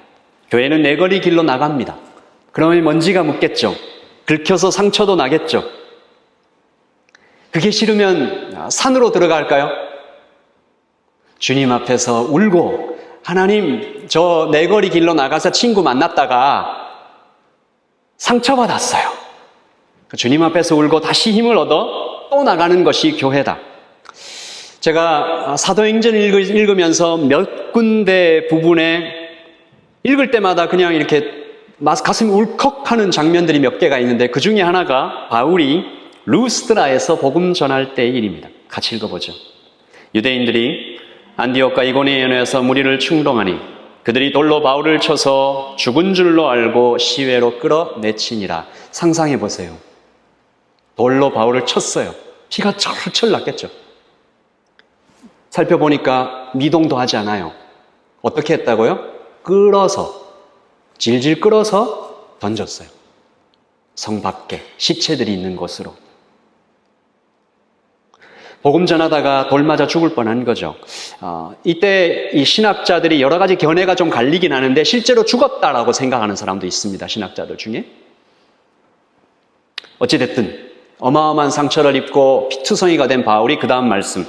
교회는 내거리 길로 나갑니다. 그러면 먼지가 묻겠죠. 긁혀서 상처도 나겠죠. 그게 싫으면 산으로 들어갈까요? 주님 앞에서 울고 하나님 저 내거리 길로 나가서 친구 만났다가 상처받았어요. 주님 앞에서 울고 다시 힘을 얻어 또 나가는 것이 교회다. 제가 사도행전을 읽으면서 몇 군데 부분에 읽을 때마다 그냥 이렇게 가슴이 울컥하는 장면들이 몇 개가 있는데 그 중에 하나가 바울이 루스드라에서 복음 전할 때의 일입니다. 같이 읽어보죠. 유대인들이 안디옥과 이고니온에서 무리를 충동하니 그들이 돌로 바울을 쳐서 죽은 줄로 알고 시외로 끌어내치니라. 상상해 보세요. 돌로 바울을 쳤어요. 피가 철철 났겠죠. 살펴보니까 미동도 하지 않아요. 어떻게 했다고요? 질질 끌어서 던졌어요. 성 밖에 시체들이 있는 곳으로. 복음 전하다가 돌 맞아 죽을 뻔한 거죠. 이때 이 신학자들이 여러 가지 견해가 좀 갈리긴 하는데 실제로 죽었다라고 생각하는 사람도 있습니다. 신학자들 중에. 어찌됐든 어마어마한 상처를 입고 피투성이가 된 바울이 그 다음 말씀.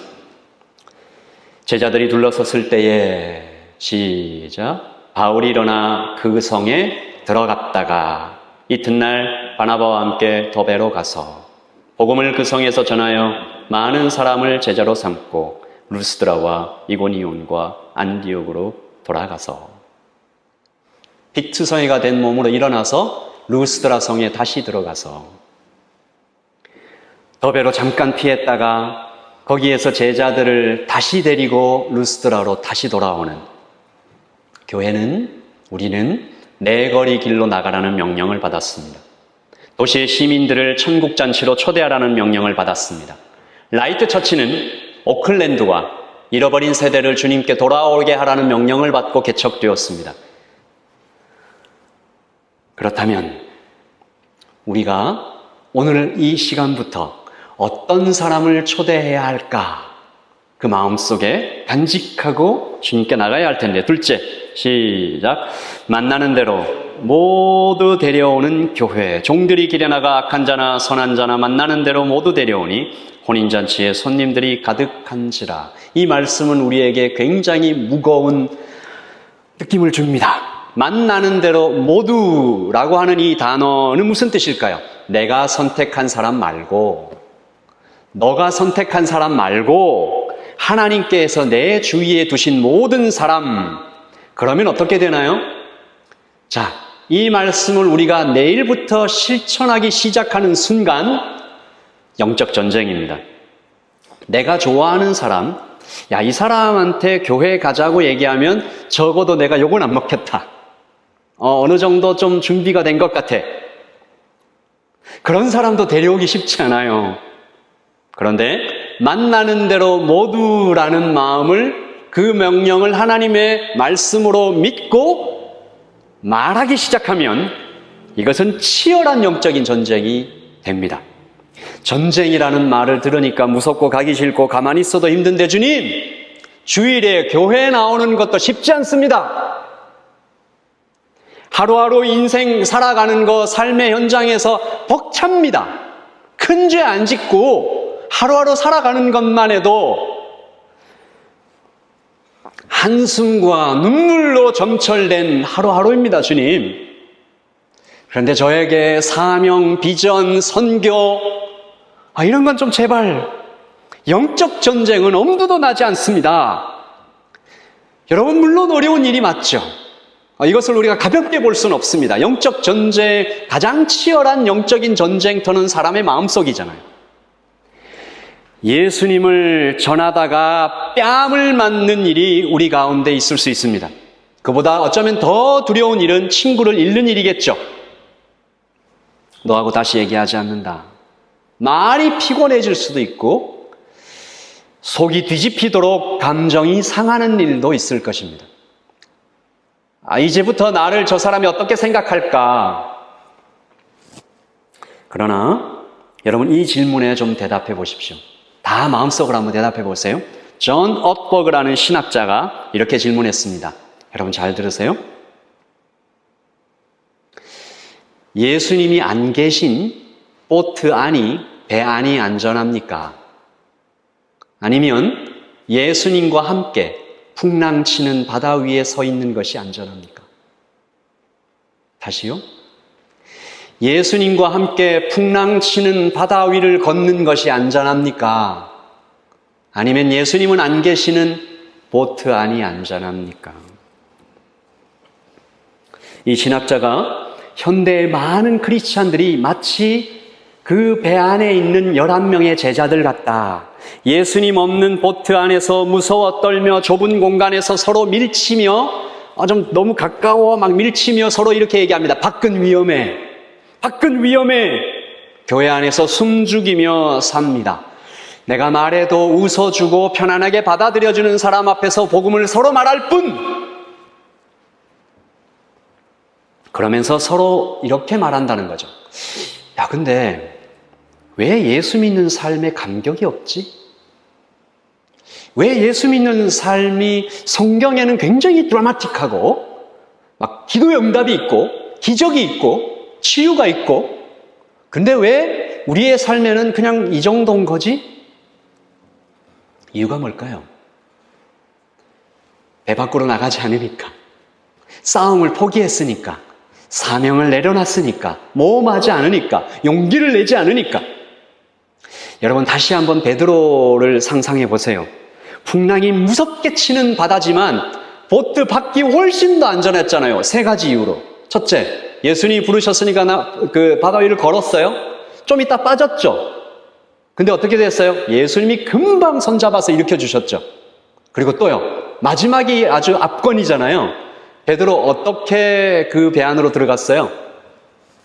제자들이 둘러섰을 때에 시작. 바울이 일어나 그 성에 들어갔다가 이튿날 바나바와 함께 더베로 가서 복음을 그 성에서 전하여 많은 사람을 제자로 삼고 루스드라와 이고니온과 안디옥으로 돌아가서 피투성이가 된 몸으로 일어나서 루스드라 성에 다시 들어가서 더베로 잠깐 피했다가 거기에서 제자들을 다시 데리고 루스드라로 다시 돌아오는 우리는 내거리 길로 나가라는 명령을 받았습니다. 도시의 시민들을 천국잔치로 초대하라는 명령을 받았습니다. 라이트 처치는 오클랜드와 잃어버린 세대를 주님께 돌아오게 하라는 명령을 받고 개척되었습니다. 그렇다면 우리가 오늘 이 시간부터 어떤 사람을 초대해야 할까? 그 마음속에 간직하고 주님께 나가야 할 텐데. 둘째, 시작. 만나는 대로 모두 데려오는 교회. 종들이 길에 나가 악한 자나 선한 자나 만나는 대로 모두 데려오니 혼인잔치에 손님들이 가득한지라. 이 말씀은 우리에게 굉장히 무거운 느낌을 줍니다. 만나는 대로 모두라고 하는 이 단어는 무슨 뜻일까요? 내가 선택한 사람 말고, 너가 선택한 사람 말고 하나님께서 내 주위에 두신 모든 사람. 그러면 어떻게 되나요? 자, 이 말씀을 우리가 내일부터 실천하기 시작하는 순간 영적 전쟁입니다. 내가 좋아하는 사람, 야, 이 사람한테 교회 가자고 얘기하면 적어도 내가 욕은 안 먹겠다. 어느 정도 좀 준비가 된 것 같아. 그런 사람도 데려오기 쉽지 않아요. 그런데 만나는 대로 모두라는 마음을, 그 명령을 하나님의 말씀으로 믿고 말하기 시작하면 이것은 치열한 영적인 전쟁이 됩니다. 전쟁이라는 말을 들으니까 무섭고 가기 싫고 가만히 있어도 힘든데 주님, 주일에 교회에 나오는 것도 쉽지 않습니다. 하루하루 인생 살아가는 거, 삶의 현장에서 벅찹니다. 큰 죄 안 짓고 하루하루 살아가는 것만 해도 한숨과 눈물로 점철된 하루하루입니다, 주님. 그런데 저에게 사명, 비전, 선교, 이런 건 좀 제발, 영적 전쟁은 엄두도 나지 않습니다. 여러분, 물론 어려운 일이 맞죠. 이것을 우리가 가볍게 볼 수는 없습니다. 영적 전쟁, 가장 치열한 영적인 전쟁터는 사람의 마음속이잖아요. 예수님을 전하다가 뺨을 맞는 일이 우리 가운데 있을 수 있습니다. 그보다 어쩌면 더 두려운 일은 친구를 잃는 일이겠죠. 너하고 다시 얘기하지 않는다. 말이 피곤해질 수도 있고 속이 뒤집히도록 감정이 상하는 일도 있을 것입니다. 이제부터 나를 저 사람이 어떻게 생각할까? 그러나 여러분, 이 질문에 좀 대답해 보십시오. 다 마음속으로 한번 대답해 보세요. 존 엇버그라는 신학자가 이렇게 질문했습니다. 여러분 잘 들으세요. 예수님이 안 계신 보트 안이, 배 안이 안전합니까? 아니면 예수님과 함께 풍랑치는 바다 위에 서 있는 것이 안전합니까? 다시요. 예수님과 함께 풍랑치는 바다 위를 걷는 것이 안전합니까? 아니면 예수님은 안 계시는 보트 안이 안전합니까? 이 신학자가 현대의 많은 크리스찬들이 마치 그 배 안에 있는 11명의 제자들 같다. 예수님 없는 보트 안에서 무서워 떨며 좁은 공간에서 서로 밀치며 좀 너무 가까워 막 밀치며 서로 이렇게 얘기합니다. 밖은 위험해. 밖은 위험해. 교회 안에서 숨죽이며 삽니다. 내가 말해도 웃어주고 편안하게 받아들여주는 사람 앞에서 복음을 서로 말할 뿐. 그러면서 서로 이렇게 말한다는 거죠. 야, 근데 왜 예수 믿는 삶에 감격이 없지? 왜 예수 믿는 삶이 성경에는 굉장히 드라마틱하고 막 기도의 응답이 있고 기적이 있고 치유가 있고, 근데 왜 우리의 삶에는 그냥 이 정도인 거지? 이유가 뭘까요? 배 밖으로 나가지 않으니까, 싸움을 포기했으니까, 사명을 내려놨으니까, 모험하지 않으니까, 용기를 내지 않으니까. 여러분 다시 한번 베드로를 상상해 보세요. 풍랑이 무섭게 치는 바다지만 보트 밖이 훨씬 더 안전했잖아요. 3가지 이유로. 첫째, 예수님이 부르셨으니까 그 바다 위를 걸었어요. 좀 이따 빠졌죠. 근데 어떻게 됐어요? 예수님이 금방 손잡아서 일으켜주셨죠. 그리고 또요, 마지막이 아주 압권이잖아요. 베드로 어떻게 그 배 안으로 들어갔어요?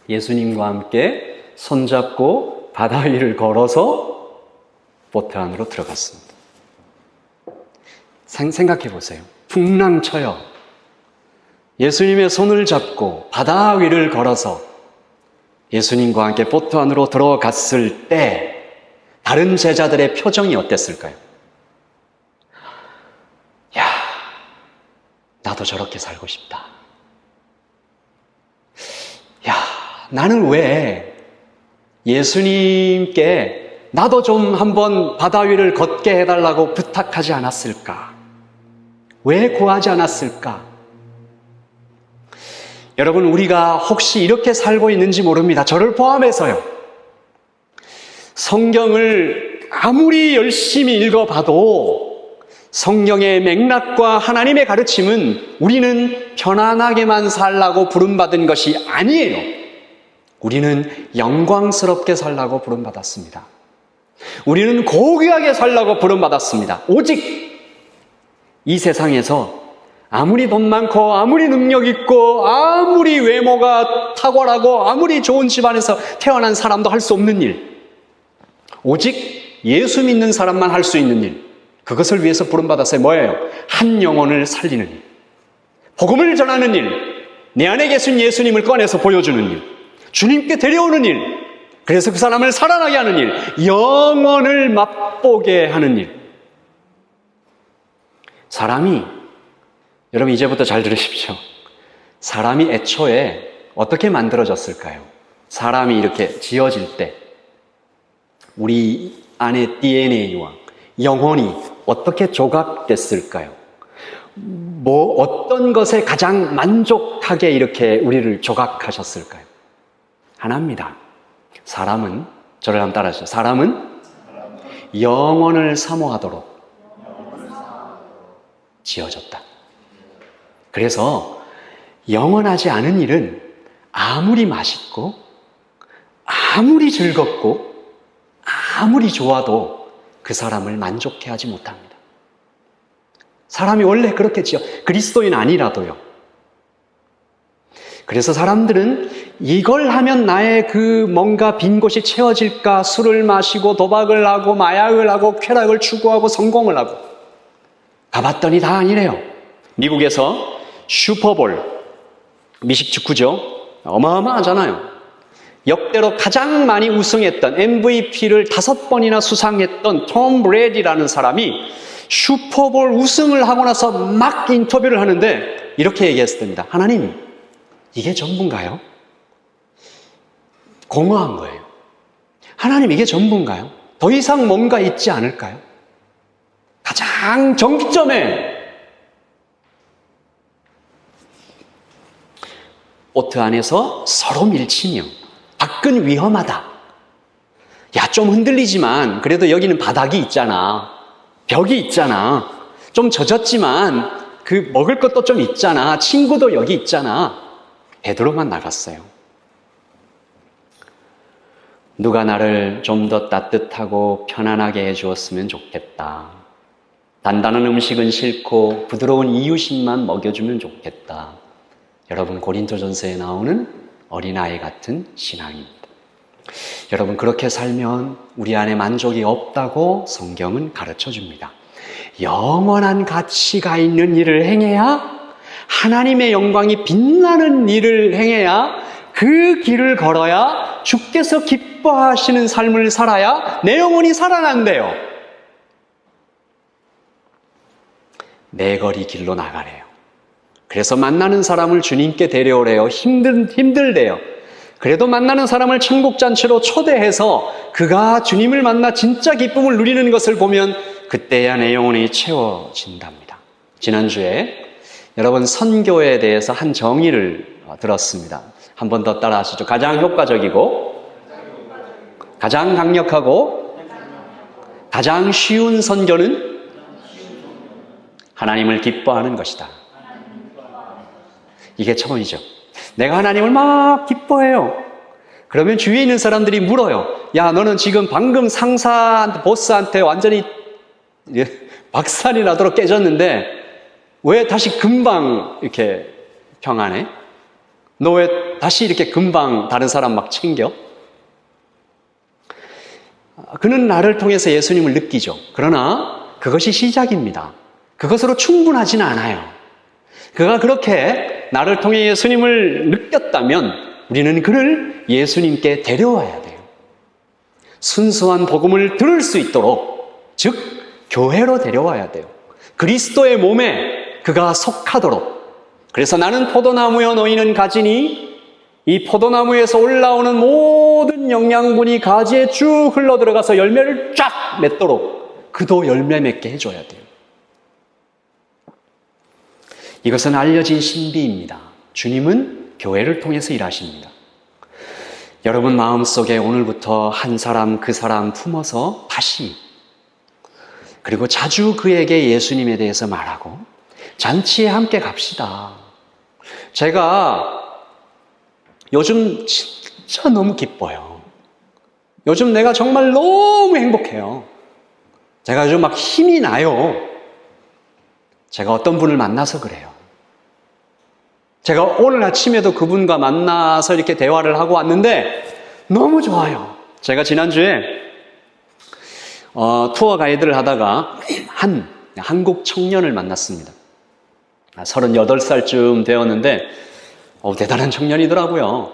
예수님과 함께 손잡고 바다 위를 걸어서 보트 안으로 들어갔습니다. 생각해 보세요. 풍랑 쳐요. 예수님의 손을 잡고 바다 위를 걸어서 예수님과 함께 보트 안으로 들어갔을 때 다른 제자들의 표정이 어땠을까요? 야, 나도 저렇게 살고 싶다. 야, 나는 왜 예수님께 나도 좀 한번 바다 위를 걷게 해달라고 부탁하지 않았을까? 왜 구하지 않았을까? 여러분, 우리가 혹시 이렇게 살고 있는지 모릅니다. 저를 포함해서요. 성경을 아무리 열심히 읽어봐도 성경의 맥락과 하나님의 가르침은 우리는 편안하게만 살라고 부름받은 것이 아니에요. 우리는 영광스럽게 살라고 부름받았습니다. 우리는 고귀하게 살라고 부름받았습니다. 오직 이 세상에서 아무리 돈 많고 아무리 능력 있고 아무리 외모가 탁월하고 아무리 좋은 집안에서 태어난 사람도 할 수 없는 일, 오직 예수 믿는 사람만 할 수 있는 일, 그것을 위해서 부름받았어요. 뭐예요? 한 영혼을 살리는 일, 복음을 전하는 일, 내 안에 계신 예수님을 꺼내서 보여주는 일, 주님께 데려오는 일, 그래서 그 사람을 살아나게 하는 일, 영혼을 맛보게 하는 일. 사람이, 여러분 이제부터 잘 들으십시오. 사람이 애초에 어떻게 만들어졌을까요? 사람이 이렇게 지어질 때 우리 안에 DNA와 영혼이 어떻게 조각됐을까요? 어떤 것에 가장 만족하게 이렇게 우리를 조각하셨을까요? 하나입니다. 사람은, 저를 한번 따라하시죠. 사람은 영혼을 사모하도록 지어졌다. 그래서 영원하지 않은 일은 아무리 맛있고 아무리 즐겁고 아무리 좋아도 그 사람을 만족해 하지 못합니다. 사람이 원래 그렇게 그리스도인 아니라도요. 그래서 사람들은 이걸 하면 나의 그 뭔가 빈 곳이 채워질까, 술을 마시고 도박을 하고 마약을 하고 쾌락을 추구하고 성공을 하고, 가봤더니 다 아니래요. 미국에서 슈퍼볼, 미식 축구죠. 어마어마하잖아요. 역대로 가장 많이 우승했던 MVP를 5번이나 수상했던 톰 브레디라는 사람이 슈퍼볼 우승을 하고 나서 막 인터뷰를 하는데 이렇게 얘기했습니다. 하나님, 이게 전부인가요? 공허한 거예요. 하나님, 이게 전부인가요? 더 이상 뭔가 있지 않을까요? 가장 정점에 보트 안에서 서로 밀치며 밖은 위험하다. 야, 좀 흔들리지만 그래도 여기는 바닥이 있잖아. 벽이 있잖아. 좀 젖었지만 그 먹을 것도 좀 있잖아. 친구도 여기 있잖아. 베드로만 나갔어요. 누가 나를 좀 더 따뜻하고 편안하게 해주었으면 좋겠다. 단단한 음식은 싫고 부드러운 이유식만 먹여주면 좋겠다. 여러분, 고린도전서에 나오는 어린아이 같은 신앙입니다. 여러분, 그렇게 살면 우리 안에 만족이 없다고 성경은 가르쳐줍니다. 영원한 가치가 있는 일을 행해야, 하나님의 영광이 빛나는 일을 행해야, 그 길을 걸어야, 주께서 기뻐하시는 삶을 살아야 내 영혼이 살아난대요. 내 거리 길로 나가래요. 그래서 만나는 사람을 주님께 데려오래요. 힘들대요. 그래도 만나는 사람을 천국잔치로 초대해서 그가 주님을 만나 진짜 기쁨을 누리는 것을 보면 그때야 내 영혼이 채워진답니다. 지난주에 여러분 선교에 대해서 한 정의를 들었습니다. 한 번 더 따라 하시죠. 가장 효과적이고 가장 강력하고 가장 쉬운 선교는 하나님을 기뻐하는 것이다. 이게 처음이죠. 내가 하나님을 막 기뻐해요. 그러면 주위에 있는 사람들이 물어요. 야, 너는 지금 방금 상사한테, 보스한테 완전히 박살이 나도록 깨졌는데 왜 다시 금방 이렇게 평안해? 너 왜 다시 이렇게 금방 다른 사람 막 챙겨? 그는 나를 통해서 예수님을 느끼죠. 그러나 그것이 시작입니다. 그것으로 충분하지는 않아요. 그가 그렇게 나를 통해 예수님을 느꼈다면 우리는 그를 예수님께 데려와야 돼요. 순수한 복음을 들을 수 있도록, 즉 교회로 데려와야 돼요. 그리스도의 몸에 그가 속하도록. 그래서 나는 포도나무여 너희는 가지니, 이 포도나무에서 올라오는 모든 영양분이 가지에 쭉 흘러들어가서 열매를 쫙 맺도록 그도 열매 맺게 해줘야 돼요. 이것은 알려진 신비입니다. 주님은 교회를 통해서 일하십니다. 여러분 마음속에 오늘부터 한 사람 그 사람 품어서 다시, 그리고 자주 그에게 예수님에 대해서 말하고 잔치에 함께 갑시다. 제가 요즘 진짜 너무 기뻐요. 요즘 내가 정말 너무 행복해요. 제가 요즘 막 힘이 나요. 제가 어떤 분을 만나서 그래요. 제가 오늘 아침에도 그분과 만나서 이렇게 대화를 하고 왔는데 너무 좋아요. 제가 지난주에 투어 가이드를 하다가 한 한국 청년을 만났습니다. 38살쯤 되었는데 대단한 청년이더라고요.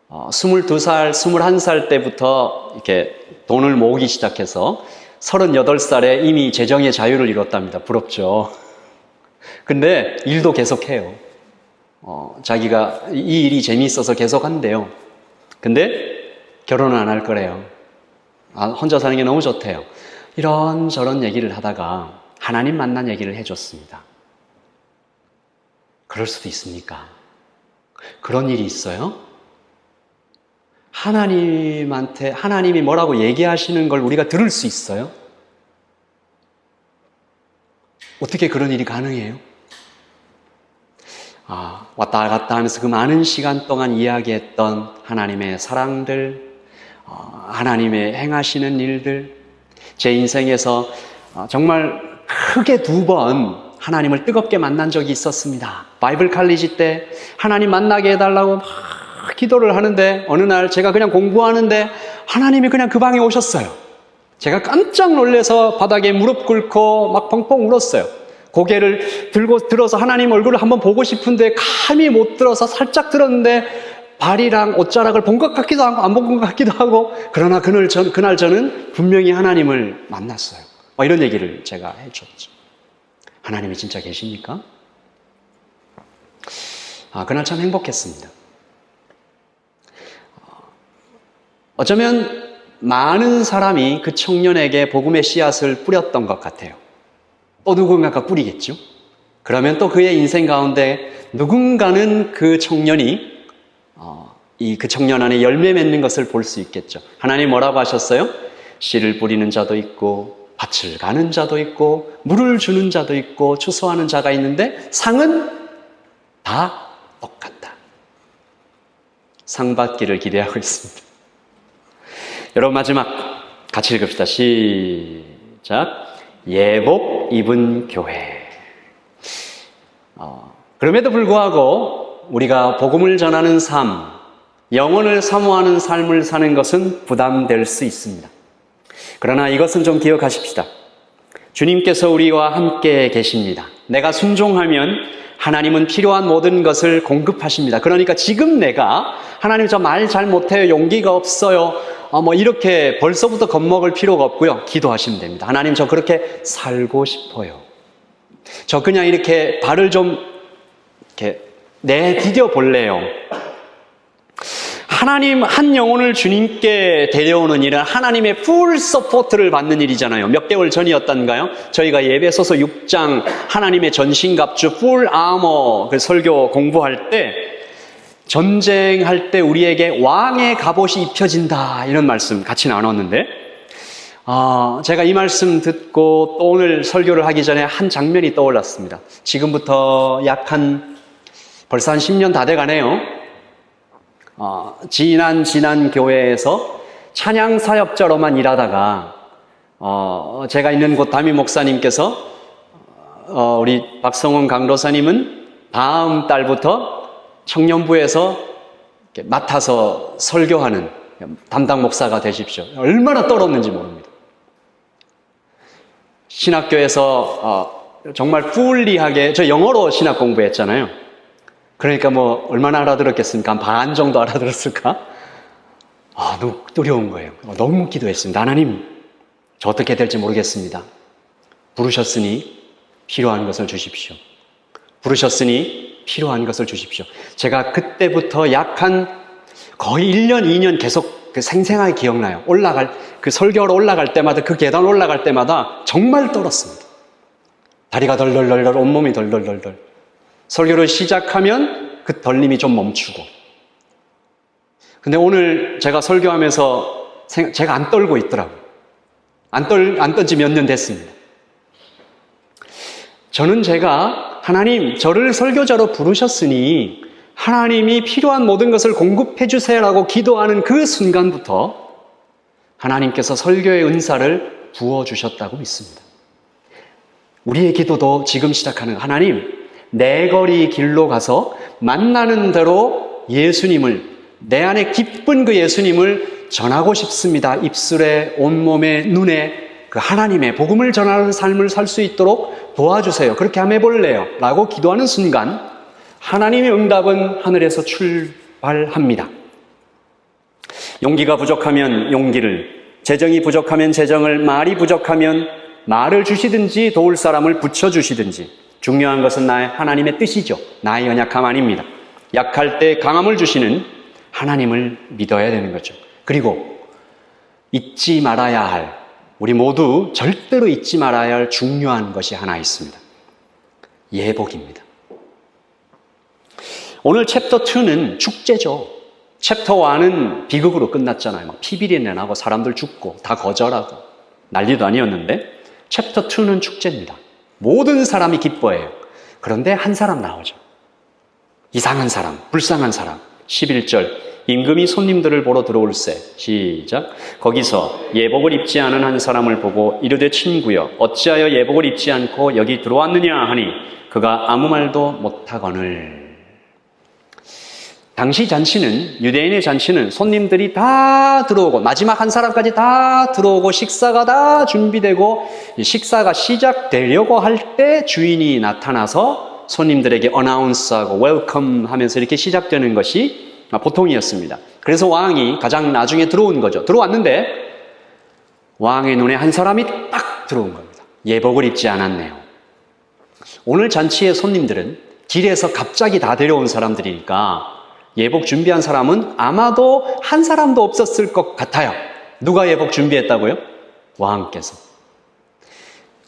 22살, 21살 때부터 이렇게 돈을 모으기 시작해서 38살에 이미 재정의 자유를 이뤘답니다. 부럽죠. 근데 일도 계속해요. 자기가 이 일이 재미있어서 계속한대요. 근데 결혼은 안 할 거래요. 혼자 사는 게 너무 좋대요. 이런저런 얘기를 하다가 하나님 만난 얘기를 해줬습니다. 그럴 수도 있습니까? 그런 일이 있어요? 하나님한테 하나님이 뭐라고 얘기하시는 걸 우리가 들을 수 있어요? 어떻게 그런 일이 가능해요? 왔다 갔다 하면서 그 많은 시간 동안 이야기했던 하나님의 사랑들, 하나님의 행하시는 일들, 제 인생에서 정말 크게 2번 하나님을 뜨겁게 만난 적이 있었습니다. 바이블 칼리지 때 하나님 만나게 해달라고 막 기도를 하는데 어느 날 제가 그냥 공부하는데 하나님이 그냥 그 방에 오셨어요. 제가 깜짝 놀라서 바닥에 무릎 꿇고 막 펑펑 울었어요. 고개를 들어서 하나님 얼굴을 한번 보고 싶은데 감히 못 들어서 살짝 들었는데 발이랑 옷자락을 본 것 같기도 하고 안 본 것 같기도 하고, 그러나 그날 저는 분명히 하나님을 만났어요. 이런 얘기를 제가 해줬죠. 하나님이 진짜 계십니까? 그날 참 행복했습니다. 어쩌면 많은 사람이 그 청년에게 복음의 씨앗을 뿌렸던 것 같아요. 또 누군가가 뿌리겠죠? 그러면 또 그의 인생 가운데 누군가는 그 청년이 그 청년 안에 열매 맺는 것을 볼 수 있겠죠. 하나님 뭐라고 하셨어요? 씨를 뿌리는 자도 있고 밭을 가는 자도 있고 물을 주는 자도 있고 추수하는 자가 있는데 상은 다 똑같다. 상 받기를 기대하고 있습니다. 여러분, 마지막 같이 읽읍시다. 시작. 예복 입은 교회. 그럼에도 불구하고 우리가 복음을 전하는 삶, 영혼을 사모하는 삶을 사는 것은 부담될 수 있습니다. 그러나 이것은 좀 기억하십시다. 주님께서 우리와 함께 계십니다. 내가 순종하면 하나님은 필요한 모든 것을 공급하십니다. 그러니까 지금 내가 하나님 저 말 잘 못해요, 용기가 없어요, 이렇게 벌써부터 겁먹을 필요가 없고요. 기도하시면 됩니다. 하나님, 저 그렇게 살고 싶어요. 저 그냥 이렇게 발을 좀 이렇게 내디뎌 볼래요. 하나님 한 영혼을 주님께 데려오는 일은 하나님의 풀 서포트를 받는 일이잖아요. 몇 개월 전이었던가요? 저희가 예배소서 6장 하나님의 전신갑주 풀 아머 그 설교 공부할 때 전쟁할 때 우리에게 왕의 갑옷이 입혀진다, 이런 말씀 같이 나눴는데 제가 이 말씀 듣고 또 오늘 설교를 하기 전에 한 장면이 떠올랐습니다. 지금부터 벌써 한 10년 다 돼가네요. 지난 교회에서 찬양 사역자로만 일하다가 제가 있는 곳 담임 목사님께서 우리 박성원 강도사님은 다음 달부터 청년부에서 맡아서 설교하는 담당 목사가 되십시오. 얼마나 떨었는지 모릅니다. 신학교에서 정말 풀리하게, 저 영어로 신학 공부했잖아요. 그러니까 얼마나 알아들었겠습니까? 한 반 정도 알아들었을까? 너무 두려운 거예요. 너무 기도했습니다. 하나님, 저 어떻게 될지 모르겠습니다. 부르셨으니 필요한 것을 주십시오. 부르셨으니 필요한 것을 주십시오. 제가 그때부터 약 한 거의 1년, 2년 계속 생생하게 기억나요. 그 설교로 올라갈 때마다, 그 계단 올라갈 때마다 정말 떨었습니다. 다리가 덜덜덜덜, 온몸이 덜덜덜덜. 설교를 시작하면 그 떨림이 좀 멈추고. 근데 오늘 제가 설교하면서 제가 안 떨고 있더라고요. 안 떤지 몇 년 됐습니다. 저는 제가 하나님, 저를 설교자로 부르셨으니 하나님이 필요한 모든 것을 공급해 주세요라고 기도하는 그 순간부터 하나님께서 설교의 은사를 부어주셨다고 믿습니다. 우리의 기도도 지금 시작하는 하나님, 내 거리 길로 가서 만나는 대로 예수님을, 내 안에 기쁜 그 예수님을 전하고 싶습니다. 입술에, 온몸에, 눈에 그 하나님의 복음을 전하는 삶을 살 수 있도록 도와주세요. 그렇게 한번 해볼래요? 라고 기도하는 순간 하나님의 응답은 하늘에서 출발합니다. 용기가 부족하면 용기를, 재정이 부족하면 재정을, 말이 부족하면 말을 주시든지 도울 사람을 붙여주시든지, 중요한 것은 나의 하나님의 뜻이죠. 나의 연약함 아닙니다. 약할 때 강함을 주시는 하나님을 믿어야 되는 거죠. 그리고 잊지 말아야 할, 우리 모두 절대로 잊지 말아야 할 중요한 것이 하나 있습니다. 예복입니다. 오늘 챕터 2는 축제죠. 챕터 1은 비극으로 끝났잖아요. 막 피비린내 나고 사람들 죽고 다 거절하고 난리도 아니었는데, 챕터 2는 축제입니다. 모든 사람이 기뻐해요. 그런데 한 사람 나오죠. 이상한 사람, 불쌍한 사람. 11절, 임금이 손님들을 보러 들어올세. 시작. 거기서 예복을 입지 않은 한 사람을 보고 이르되 친구여, 어찌하여 예복을 입지 않고 여기 들어왔느냐 하니 그가 아무 말도 못하거늘. 당시 잔치는, 유대인의 잔치는 손님들이 다 들어오고 마지막 한 사람까지 다 들어오고 식사가 다 준비되고 식사가 시작되려고 할 때 주인이 나타나서 손님들에게 어나운스하고 웰컴 하면서 이렇게 시작되는 것이 보통이었습니다. 그래서 왕이 가장 나중에 들어온 거죠. 들어왔는데 왕의 눈에 한 사람이 딱 들어온 겁니다. 예복을 입지 않았네요. 오늘 잔치의 손님들은 길에서 갑자기 다 데려온 사람들이니까 예복 준비한 사람은 아마도 한 사람도 없었을 것 같아요. 누가 예복 준비했다고요? 왕께서.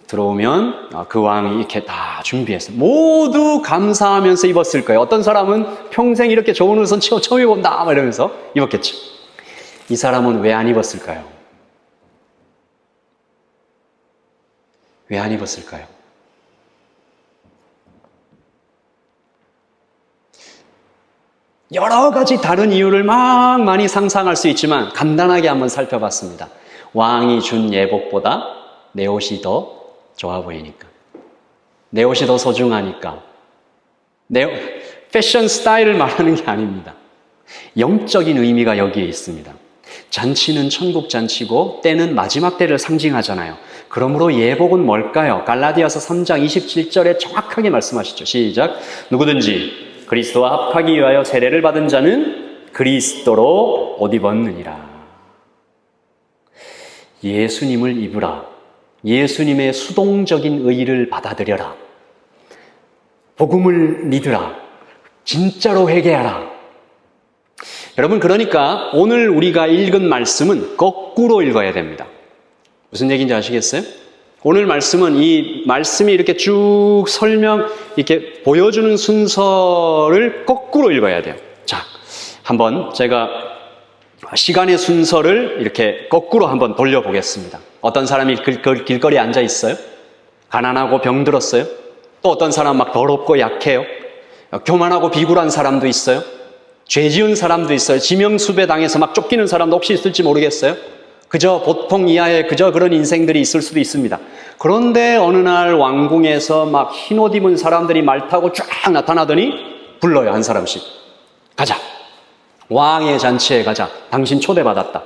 들어오면 그 왕이 이렇게 다 준비했어요. 모두 감사하면서 입었을 거예요. 어떤 사람은 평생 이렇게 좋은 옷은 처음 입어본다 막 이러면서 입었겠죠. 이 사람은 왜 안 입었을까요? 왜 안 입었을까요? 여러 가지 다른 이유를 막 많이 상상할 수 있지만 간단하게 한번 살펴봤습니다. 왕이 준 예복보다 내 옷이 더 좋아 보이니까, 내 옷이 더 소중하니까. 패션 스타일을 말하는 게 아닙니다. 영적인 의미가 여기에 있습니다. 잔치는 천국 잔치고 때는 마지막 때를 상징하잖아요. 그러므로 예복은 뭘까요? 갈라디아서 3장 27절에 정확하게 말씀하시죠. 시작. 누구든지 그리스도와 합하기 위하여 세례를 받은 자는 그리스도로 옷 입었느니라. 예수님을 입으라. 예수님의 수동적인 의를 받아들여라. 복음을 믿으라. 진짜로 회개하라. 여러분, 그러니까 오늘 우리가 읽은 말씀은 거꾸로 읽어야 됩니다. 무슨 얘기인지 아시겠어요? 오늘 말씀은 이 말씀이 이렇게 쭉 이렇게 보여주는 순서를 거꾸로 읽어야 돼요. 자, 한번 제가 시간의 순서를 이렇게 거꾸로 한번 돌려보겠습니다. 어떤 사람이 길거리에 앉아 있어요? 가난하고 병들었어요? 또 어떤 사람 막 더럽고 약해요? 교만하고 비굴한 사람도 있어요? 죄 지은 사람도 있어요? 지명수배 당해서 막 쫓기는 사람도 혹시 있을지 모르겠어요? 그저 보통 이하의 그저 그런 인생들이 있을 수도 있습니다. 그런데 어느 날 왕궁에서 막 흰옷 입은 사람들이 말 타고 쫙 나타나더니 불러요, 한 사람씩. 가자. 왕의 잔치에 가자. 당신 초대받았다.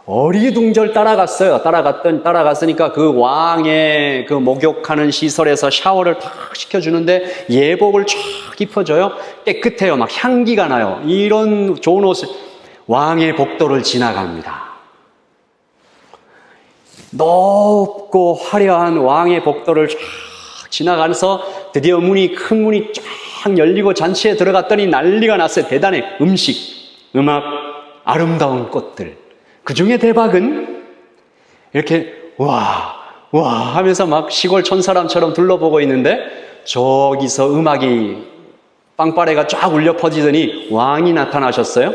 어리둥절 따라갔어요. 따라갔으니까 그 왕의 그 목욕하는 시설에서 샤워를 탁 시켜주는데 예복을 쫙 입혀줘요. 깨끗해요. 막 향기가 나요. 이런 좋은 옷을, 왕의 복도를 지나갑니다. 높고 화려한 왕의 복도를 쫙 지나가면서 드디어 큰 문이 쫙 열리고 잔치에 들어갔더니 난리가 났어요. 대단해. 음식, 음악, 아름다운 꽃들. 그 중에 대박은 이렇게 와 하면서 막 시골 촌사람처럼 둘러보고 있는데 저기서 음악이 빵빠레가 쫙 울려 퍼지더니 왕이 나타나셨어요.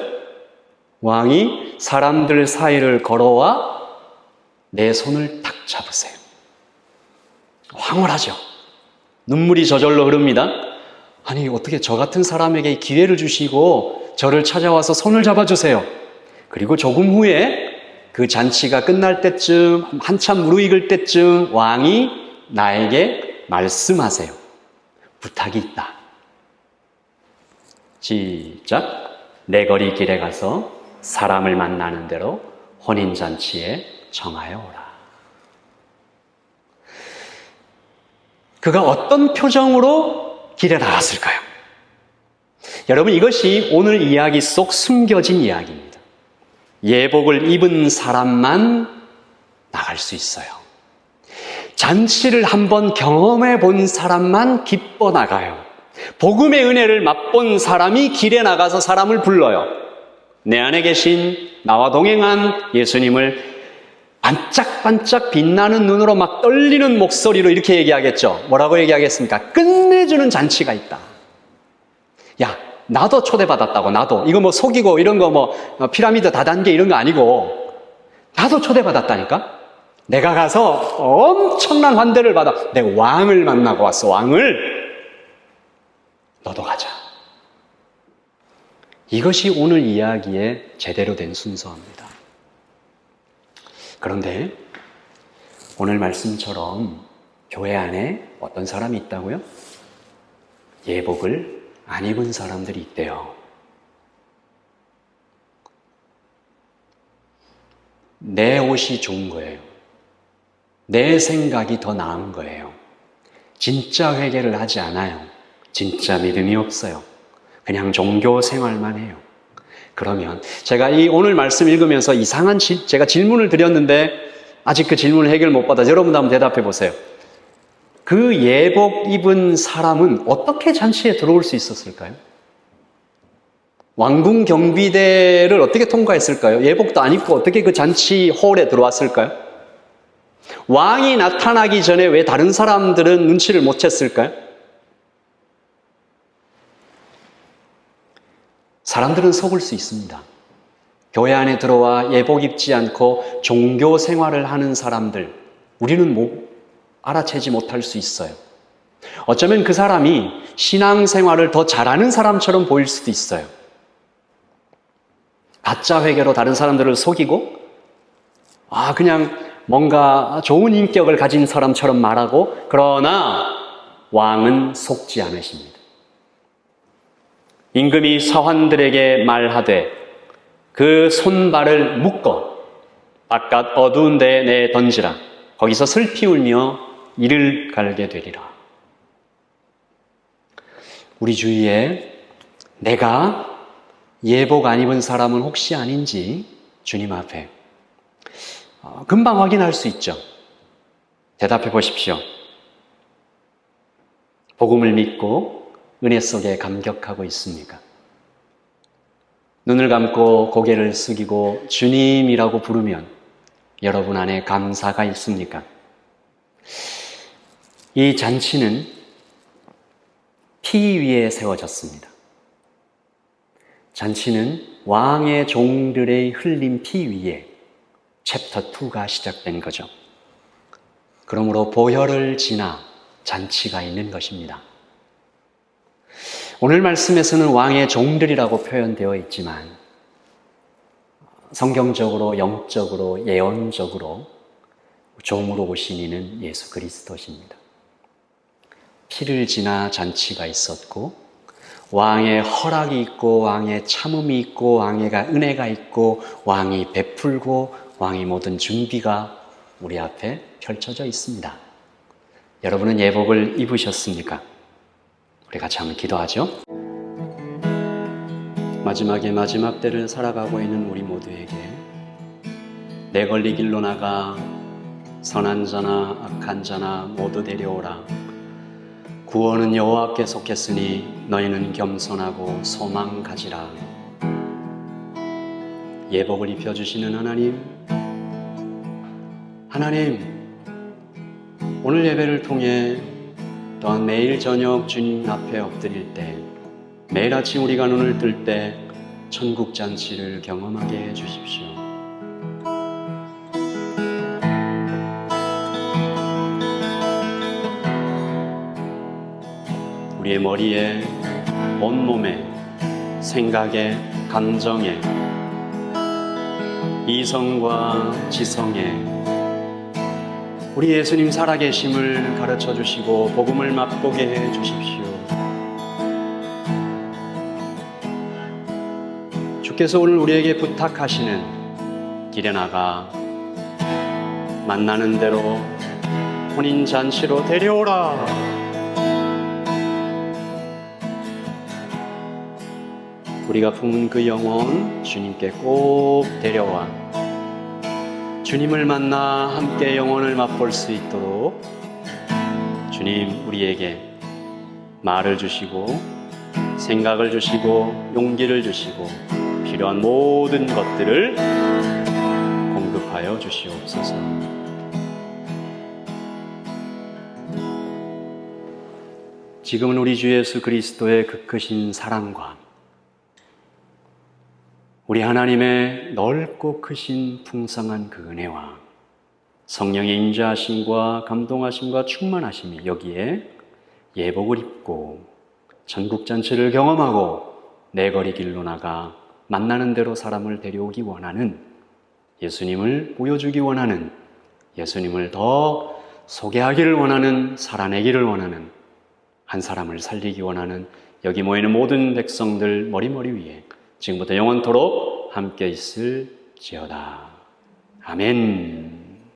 왕이 사람들 사이를 걸어와 내 손을 탁 잡으세요. 황홀하죠. 눈물이 저절로 흐릅니다. 아니, 어떻게 저 같은 사람에게 기회를 주시고 저를 찾아와서 손을 잡아주세요. 그리고 조금 후에 그 잔치가 끝날 때쯤, 한참 무르익을 때쯤 왕이 나에게 말씀하세요. 부탁이 있다. 시작. 내 거리 길에 가서 사람을 만나는 대로 혼인잔치에 정하여 오라. 그가 어떤 표정으로 길에 나갔을까요? 여러분, 이것이 오늘 이야기 속 숨겨진 이야기입니다. 예복을 입은 사람만 나갈 수 있어요. 잔치를 한번 경험해 본 사람만 기뻐 나가요. 복음의 은혜를 맛본 사람이 길에 나가서 사람을 불러요. 내 안에 계신 나와 동행한 예수님을 반짝반짝 빛나는 눈으로 막 떨리는 목소리로 이렇게 얘기하겠죠. 뭐라고 얘기하겠습니까? 끝내주는 잔치가 있다. 야, 나도 초대받았다고. 나도 이거 뭐 속이고 이런 거 뭐 피라미드 다단계 이런 거 아니고 나도 초대받았다니까. 내가 가서 엄청난 환대를 받아 내 왕을 만나고 왔어. 왕을. 너도 가자. 이것이 오늘 이야기의 제대로 된 순서입니다. 그런데 오늘 말씀처럼 교회 안에 어떤 사람이 있다고요? 예복을 안 입은 사람들이 있대요. 내 옷이 좋은 거예요. 내 생각이 더 나은 거예요. 진짜 회개를 하지 않아요. 진짜 믿음이 없어요. 그냥 종교 생활만 해요. 그러면 제가 이 오늘 말씀 읽으면서 이상한 제가 질문을 드렸는데 아직 그 질문을 해결 못 받아서 여러분도 한번 대답해 보세요. 그 예복 입은 사람은 어떻게 잔치에 들어올 수 있었을까요? 왕궁 경비대를 어떻게 통과했을까요? 예복도 안 입고 어떻게 그 잔치 홀에 들어왔을까요? 왕이 나타나기 전에 왜 다른 사람들은 눈치를 못 챘을까요? 사람들은 속을 수 있습니다. 교회 안에 들어와 예복 입지 않고 종교 생활을 하는 사람들, 우리는 알아채지 못할 수 있어요. 어쩌면 그 사람이 신앙생활을 더 잘하는 사람처럼 보일 수도 있어요. 가짜 회개로 다른 사람들을 속이고 그냥 뭔가 좋은 인격을 가진 사람처럼 말하고, 그러나 왕은 속지 않으십니다. 임금이 서환들에게 말하되 그 손발을 묶어 바깥 어두운 데에 내 던지라. 거기서 슬피 울며 이를 갈게 되리라. 우리 주위에 내가 예복 안 입은 사람은 혹시 아닌지 주님 앞에 금방 확인할 수 있죠. 대답해 보십시오. 복음을 믿고 은혜 속에 감격하고 있습니까? 눈을 감고 고개를 숙이고 주님이라고 부르면 여러분 안에 감사가 있습니까? 이 잔치는 피 위에 세워졌습니다. 잔치는 왕의 종들의 흘린 피 위에 챕터 2가 시작된 거죠. 그러므로 보혈을 지나 잔치가 있는 것입니다. 오늘 말씀에서는 왕의 종들이라고 표현되어 있지만 성경적으로, 영적으로, 예언적으로 종으로 오신 이는 예수 그리스도십니다. 피를 지나 잔치가 있었고 왕의 허락이 있고 왕의 참음이 있고 왕의 은혜가 있고 왕이 베풀고 왕의 모든 준비가 우리 앞에 펼쳐져 있습니다. 여러분은 예복을 입으셨습니까? 우리 같이 한번 기도하죠. 마지막에 마지막 때를 살아가고 있는 우리 모두에게 내 권리 길로 나가 선한 자나 악한 자나 모두 데려오라. 구원은 여호와께 속했으니 너희는 겸손하고 소망 가지라. 예복을 입혀주시는 하나님, 오늘 예배를 통해 또한 매일 저녁 주님 앞에 엎드릴 때, 매일 아침 우리가 눈을 뜰 때 천국 잔치를 경험하게 해 주십시오. 우리의 머리에, 온몸에, 생각에, 감정에, 이성과 지성에 우리 예수님 살아계심을 가르쳐 주시고 복음을 맛보게 해 주십시오. 주께서 오늘 우리에게 부탁하시는 길에 나가 만나는 대로 혼인잔치로 데려오라. 우리가 품은 그 영혼 주님께 꼭 데려와 주님을 만나 함께 영혼을 맛볼 수 있도록 주님 우리에게 말을 주시고 생각을 주시고 용기를 주시고 필요한 모든 것들을 공급하여 주시옵소서. 지금은 우리 주 예수 그리스도의 그 크신 사랑과 우리 하나님의 넓고 크신 풍성한 그 은혜와 성령의 인자하심과 감동하심과 충만하심이 여기에 예복을 입고 전국잔치를 경험하고 내거리 길로 나가 만나는 대로 사람을 데려오기 원하는 예수님을 보여주기 원하는 예수님을 더 소개하기를 원하는 살아내기를 원하는 한 사람을 살리기 원하는 여기 모이는 모든 백성들 머리머리 위에 지금부터 영원토록 함께 있을지어다. 아멘.